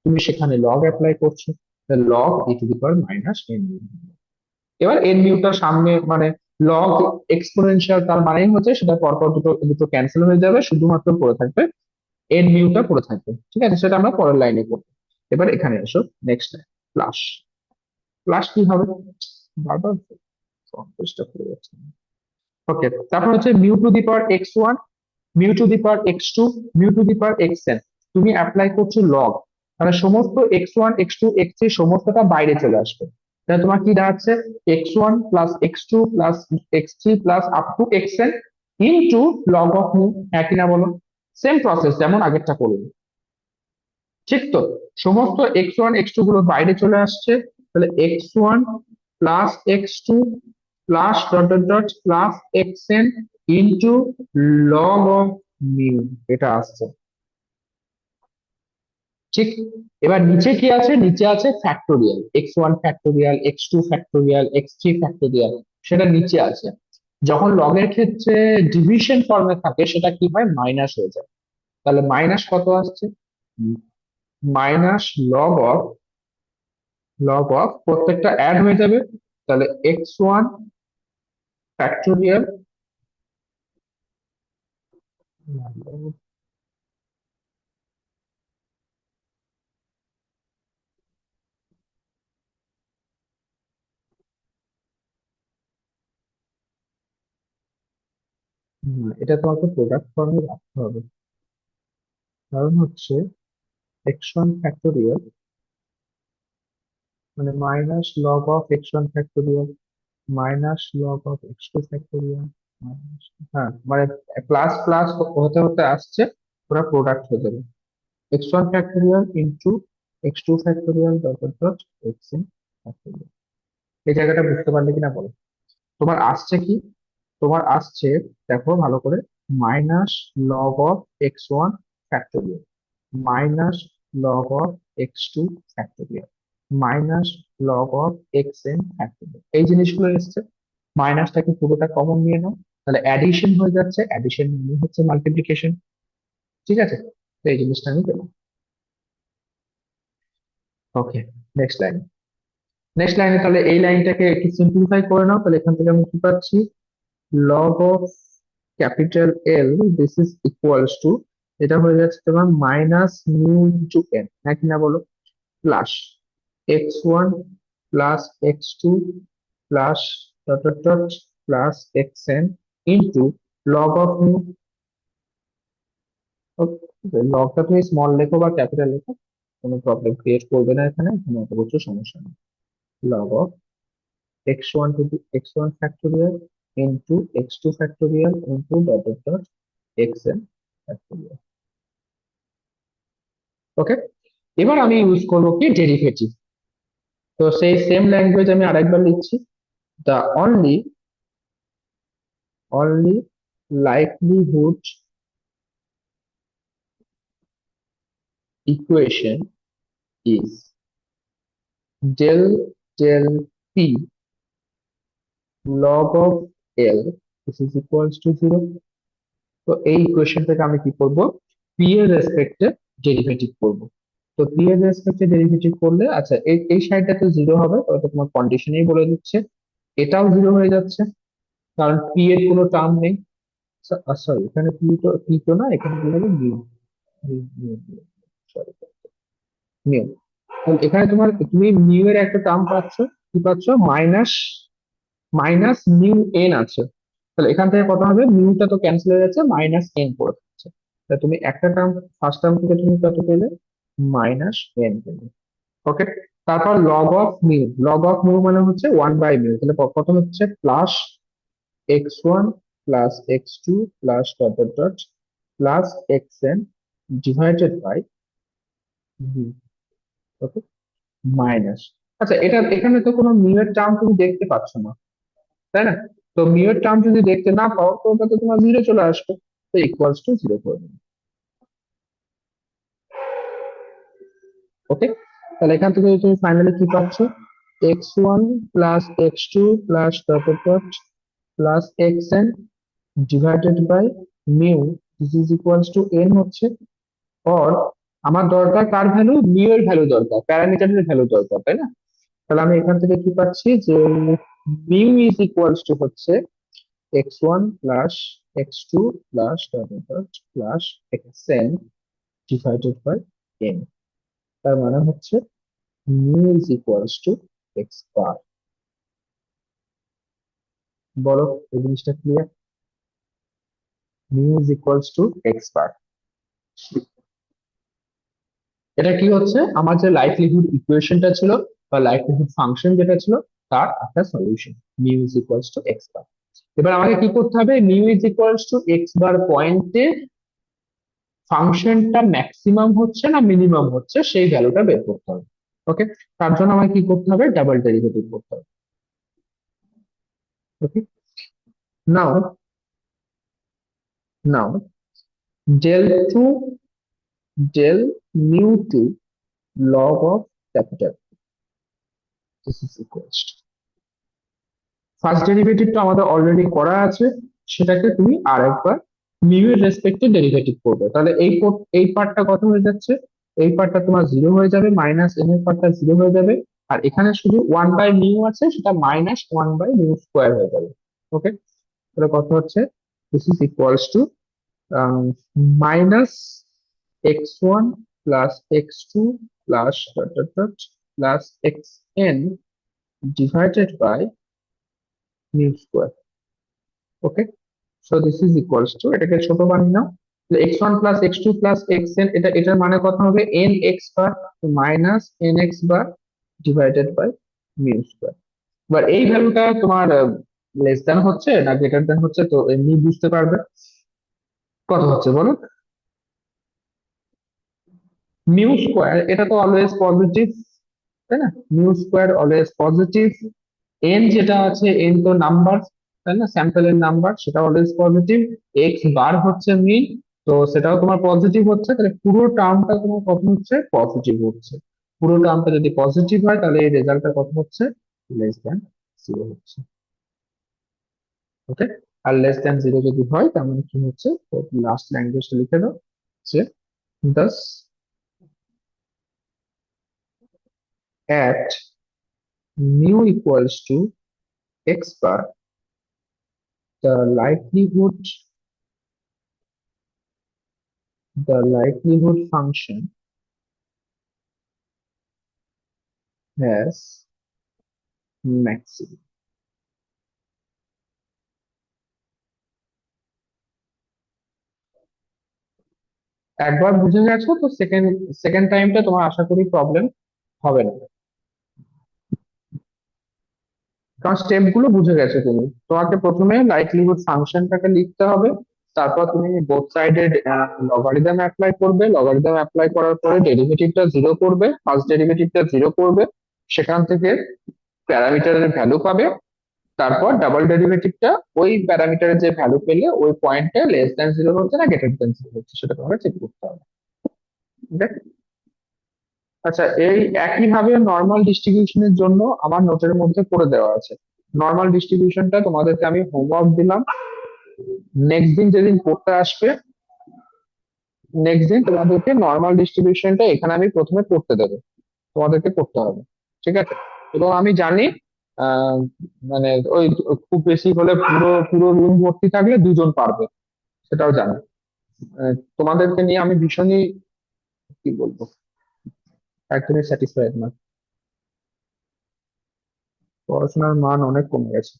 তুমি সেখানে লগ অ্যাপ্লাই করছো, log e to the power minus n mu. এবার এন মিউটার সামনে মানে লগ এক্সপোনেনশিয়াল, তার মানেই হচ্ছে সেটা পরপর দুটো দুটো ক্যান্সেল হয়ে যাবে, শুধুমাত্র পড়ে থাকবে এন মিউটা পড়ে থাকবে। ঠিক আছে, সেটা আমরা পরের লাইনে করবো। এবার এখানে এসো, নেক্সট প্লাস, প্লাস কি হবে? বারবার চেষ্টা করে যাচ্ছে। ওকে, তারপর হচ্ছে mu to the power x1, mu to the power x2, mu to the power xn, তুমি অ্যাপ্লাই করছো লগ, তাহলে সমস্ত x1 x2 x3 সমস্তটা বাইরে চলে আসবে। তাহলে তোমার কি দাঁড়াচ্ছে? x1 plus x2 plus x3 plus up to xn into log of mu, একই না বলো? সেম প্রসেস যেমন আগেরটা করবে, ঠিক তো? সমস্ত x1 x2 গুলো বাইরে চলে আসছে, তাহলে x1 plus x2 plus dot dot dot plus xn into log of mu, এটা আসছে, ঠিক? এবার নিচে কি আছে? নিচে আছে factorial, x1 factorial, x2 factorial, x3 factorial, সেটা নিচে আছে। যখন লগের ক্ষেত্রে ডিভিশন ফর্মে থাকে সেটা কি হয়? মাইনাস হয়ে যায়। তাহলে মাইনাস কত আসছে? মাইনাস লগ অফ প্রত্যেকটা অ্যাড হয়ে যাবে, তাহলে x1 ফ্যাক্টোরিয়াল, এটা তোমাকে প্রোডাক্ট ফর্মে রাখতে হবে, কারণ হচ্ছে x1 ফ্যাক্টোরিয়াল মানে minus log of x1 factorial minus log of x2 factorial হ্যাঁ মানে প্লাস প্লাস হতে হতে আসছে, ওরা প্রোডাক্ট হয়ে যাবে। x1 factorial into x2 factorial dot dot dot xn factorial. এই জায়গাটা বুঝতে পারলে কিনা বলো। তোমার আসছে কি, তোমার আসছে, দেখো ভালো করে, minus log of x1 factorial minus log of x2 factorial minus log of xn factorial, এই জিনিসগুলো এসছে। মাইনাসটাকে পুরোটা কমন নিয়ে নাও, তাহলে অ্যাডিশন হয়ে যাচ্ছে, অ্যাডিশন মানে হচ্ছে মাল্টিপ্লিকেশন। ঠিক আছে, তো এই জিনিসটা আমি পেলাম। ওকে, নেক্সট লাইন। নেক্সট লাইনে তাহলে এই লাইনটাকে একটু সিম্পলিফাই করে নাও, তাহলে এখান থেকে আমি কি পাচ্ছি, log of capital L this is equals two, এটা হয়ে যাচ্ছে তোমার মাইনাস মিউ ইন্টু এন, হ্যাঁ কিনা বলো, plus x1 plus x2 plus dot dot dot plus xn into log of mu. লগটা তুমি স্মল লেখো বা ক্যাপিটাল লেখো, কোনো প্রবলেম ক্রিয়েট করবে না এখানে, কোনো অত কিছু সমস্যা নেই। Log of x1 to the x1 factorial into x2 factorial into dot dot dot xn factorial। ওকে, এবার আমি ইউজ করবো কি ডেরিভেটিভ। তো সেই সেম ল্যাঙ্গুয়েজ আমি আরেকবার লিখছি, the only likelihood equation is del del p log of l, this is equals to 0। তো এই ইকুয়েশন থেকে আমি কি করব, পি এর রেসপেক্টে ডেরিভেটিভ করব। তো পি এর রেসপেক্টে ডেরিভেটিভ করলে, আচ্ছা এই সাইডটা তো জিরো হবে, তবে তো তোমার কন্ডিশনেই বলে দিচ্ছে এটাও জিরো হয়ে যাচ্ছে, কারণ পি এর কোনো টার্ম নেই। সরি, এখানে পি তো না, এখানে কি হবে, মিউ। Sorry, mu. এখানে তুমি মিউ এর একটা টার্ম পাচ্ছ, কি পাচ্ছ, মাইনাস মাইনাস মিউ এন আছে। তাহলে এখান থেকে কত হবে, মিউটা তো ক্যান্সেল হয়ে যাচ্ছে, মাইনাস এন পড়ে যাচ্ছে। তাহলে তুমি একটা টার্ম, ফার্স্ট টার্ম থেকে তুমি কত পেলে, মাইনাস এন পেলে। ওকে, তারপর লগ অফ মিউ মানে হচ্ছে 1/মিউ, তাহলে কত হচ্ছে, plus x1 plus x2 plus dot dot dot plus xn divided by mu. Okay, minus, আচ্ছা এটা এখানে তো কোনো মিউ এর টার্ম তুমি দেখতে পাচ্ছ না, তাই না? তো মিউ এর টার্ম যদি দেখতে না পাও, তো ওটা তো তোমার জিরো চলে আসবে, তো ইকুয়ালস টু জিরো করে দেবে। ওকে, তাহলে এখান থেকে তুমি ফাইনালি কি পাচ্ছ, x1 plus x2 plus dot dot dot plus xn divided by mu, this is equals to n হচ্ছে। অর আমার দরকার কার ভ্যালু, মিউ এর ভ্যালু দরকার, প্যারামিটারের ভ্যালু দরকার, তাই না? তাহলে আমি এখান থেকে কি পাচ্ছি, যে মিউ ইজ ইকুয়ালস টু হচ্ছে x1 plus x2 plus dot dot dot plus xn divided by n। তার মানে হচ্ছে mu is equals to x bar। বলো এই জিনিসটা clear, mu is equals to x bar। এটা কি হচ্ছে, আমার যে লাইকলিহুড ইকুয়েশনটা ছিল বা লাইকলিহুড ফাংশন যেটা ছিল, তার একটা solution, mu is equals to x bar। এবার আমাকে কি করতে হবে, mu is equals to x bar পয়েন্টে ফাংশনটা ম্যাক্সিমাম হচ্ছে না মিনিমাম হচ্ছে সেই ভ্যালুটা বের করতে হবে। ওকে, তার জন্য আমাকে কি করতে হবে, ডাবল ডেরিভেটিভ করতে হবে। ওকে, নাও নাও del 2 del mu 2 log of capital, this is equals to, first ডেরিভেটিভটা আমাদের অলরেডি করা আছে, সেটাকে তুমি আরেকবার মিউ এর রেসপেক্টে ডেরিভেটিভ করবে, তাহলে এই পার্টটা কত হয়ে যাচ্ছে, এই পার্টটা তোমার জিরো হয়ে যাবে, মাইনাস এন এর পার্টটা জিরো হয়ে যাবে, আর এখানে শুধু 1/মিউ আছে, সেটা মাইনাস 1/মিউ স্কোয়ার হয়ে যাবে। ওকে, তাহলে কত হচ্ছে, this is equals two minus x1 plus x2 plus dot dot dot plus xn divided by mu square। Okay, so this is equals two, এটাকে ছোট বানিয়ে নাও, x1 plus x2 plus xn, এটার মানে কত হবে, nx bar minus nx bar divided by mu square. এবার এই ভ্যালুটা তোমার লেস দেন হচ্ছে না গ্রেটার দেন হচ্ছে, তো এমনি বুঝতে পারবে কত হচ্ছে বলো। মিউ স্কোয়ার এটা তো অলওয়েজ পজিটিভ, তাই না? Mu square always positive. N যেটা আছে এন তো নাম্বার, তাই না, স্যাম্পলের নাম্বার, সেটা অলওয়েজ পজিটিভ। এক্স বার হচ্ছে মিন, তো সেটাও তোমার পজিটিভ হচ্ছে, তাহলে পুরো টার্মটা তোমার কত হচ্ছে, পজিটিভ হচ্ছে। পুরো টার্মটা যদি পজিটিভ হয় তাহলে এই রেজাল্টটা কত হচ্ছে, লেস দ্যান জিরো হচ্ছে। ওকে, আর লেস দ্যান জিরো যদি হয় তার মানে কি হচ্ছে, লাস্ট ল্যাঙ্গুয়েজটা লিখে দাও যে thus at mu equals to x bar, the likelihood function has maximum. একবার বুঝে গেছো তো সেকেন্ড সেকেন্ড টাইমটা তোমার আশা করি প্রবলেম হবে না, কারণ স্টেপ গুলো বুঝে গেছো তুমি। তোমাকে প্রথমে লাইকলিহুড ফাংশনটাকে লিখতে হবে, তারপর তুমি বোথ সাইডের লগারিদম অ্যাপ্লাই করবে, লগারিদম অ্যাপ্লাই করার পরে ডেরিভেটিভটা জিরো করবে, ফার্স্ট ডেরিভেটিভটা জিরো করবে, সেখান থেকে প্যারামিটারের ভ্যালু পাবে, তারপর ডাবল ডেরিভেটিভটা ওই প্যারামিটারের যে ভ্যালু পেলে ওই পয়েন্টে লেস দ্যান জিরো হচ্ছে না গ্রেটার দ্যান জিরো হচ্ছে সেটা তোমাকে চেক করতে হবে। ঠিক আছে? আচ্ছা, এই একইভাবে নর্মাল ডিস্ট্রিবিউশনের জন্য আমার নোটের মধ্যে করে দেওয়া আছে। নর্মাল ডিস্ট্রিবিউশনটা তোমাদেরকে আমি হোমওয়ার্ক দিলাম, নেক্সট দিন যেদিন পড়তে আসবে, নেক্সট দিন তোমাদেরকে নর্মাল ডিস্ট্রিবিউশনটা এখানে আমি প্রথমে করতে দেবো, তোমাদেরকে করতে হবে। ঠিক আছে? এবং আমি জানি আহ মানে ওই খুব বেশি হলে পুরো পুরো রুম ভর্তি থাকলে দুজন পারবে, সেটাও জানি। তোমাদেরকে নিয়ে আমি ভীষণই, কি বলবো, একদমই স্যাটিসফাইড না, পড়াশোনার মান অনেক কমে গেছে।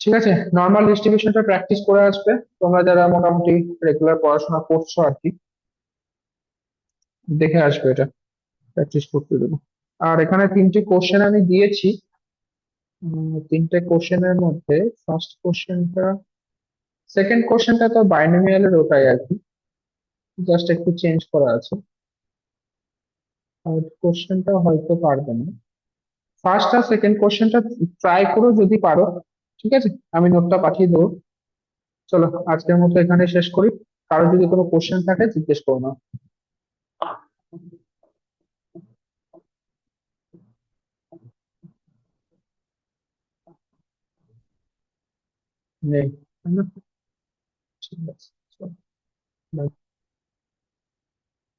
ঠিক আছে, নর্মাল ডিস্ট্রিবিউশনটা প্র্যাকটিস করে আসবে তোমরা যারা মোটামুটি রেগুলার পড়াশোনা করছো আর কি, দেখে আসবে এটা, প্র্যাকটিস করতে দেবো। আর এখানে তিনটে কোশ্চেন আমি দিয়েছি, তিনটে কোশ্চেনের মধ্যে ফার্স্ট কোশ্চেনটা, সেকেন্ড কোশ্চেনটা তো বাইনোমিয়ালের ওটাই আর কি, জাস্ট একটু চেঞ্জ করা আছে। আর কোশ্চেনটা হয়তো পারবে না, ফার্স্ট আর সেকেন্ড কোশ্চেনটা ট্রাই করো যদি পারো। ঠিক আছে, আমি নোটটা পাঠিয়ে দেবো। চলো আজকের মতো এখানে শেষ করি, কারো যদি কোনো কোশ্চেন থাকে জিজ্ঞেস করো না। নেই, তাই না? ঠিক আছে, চলো, bye.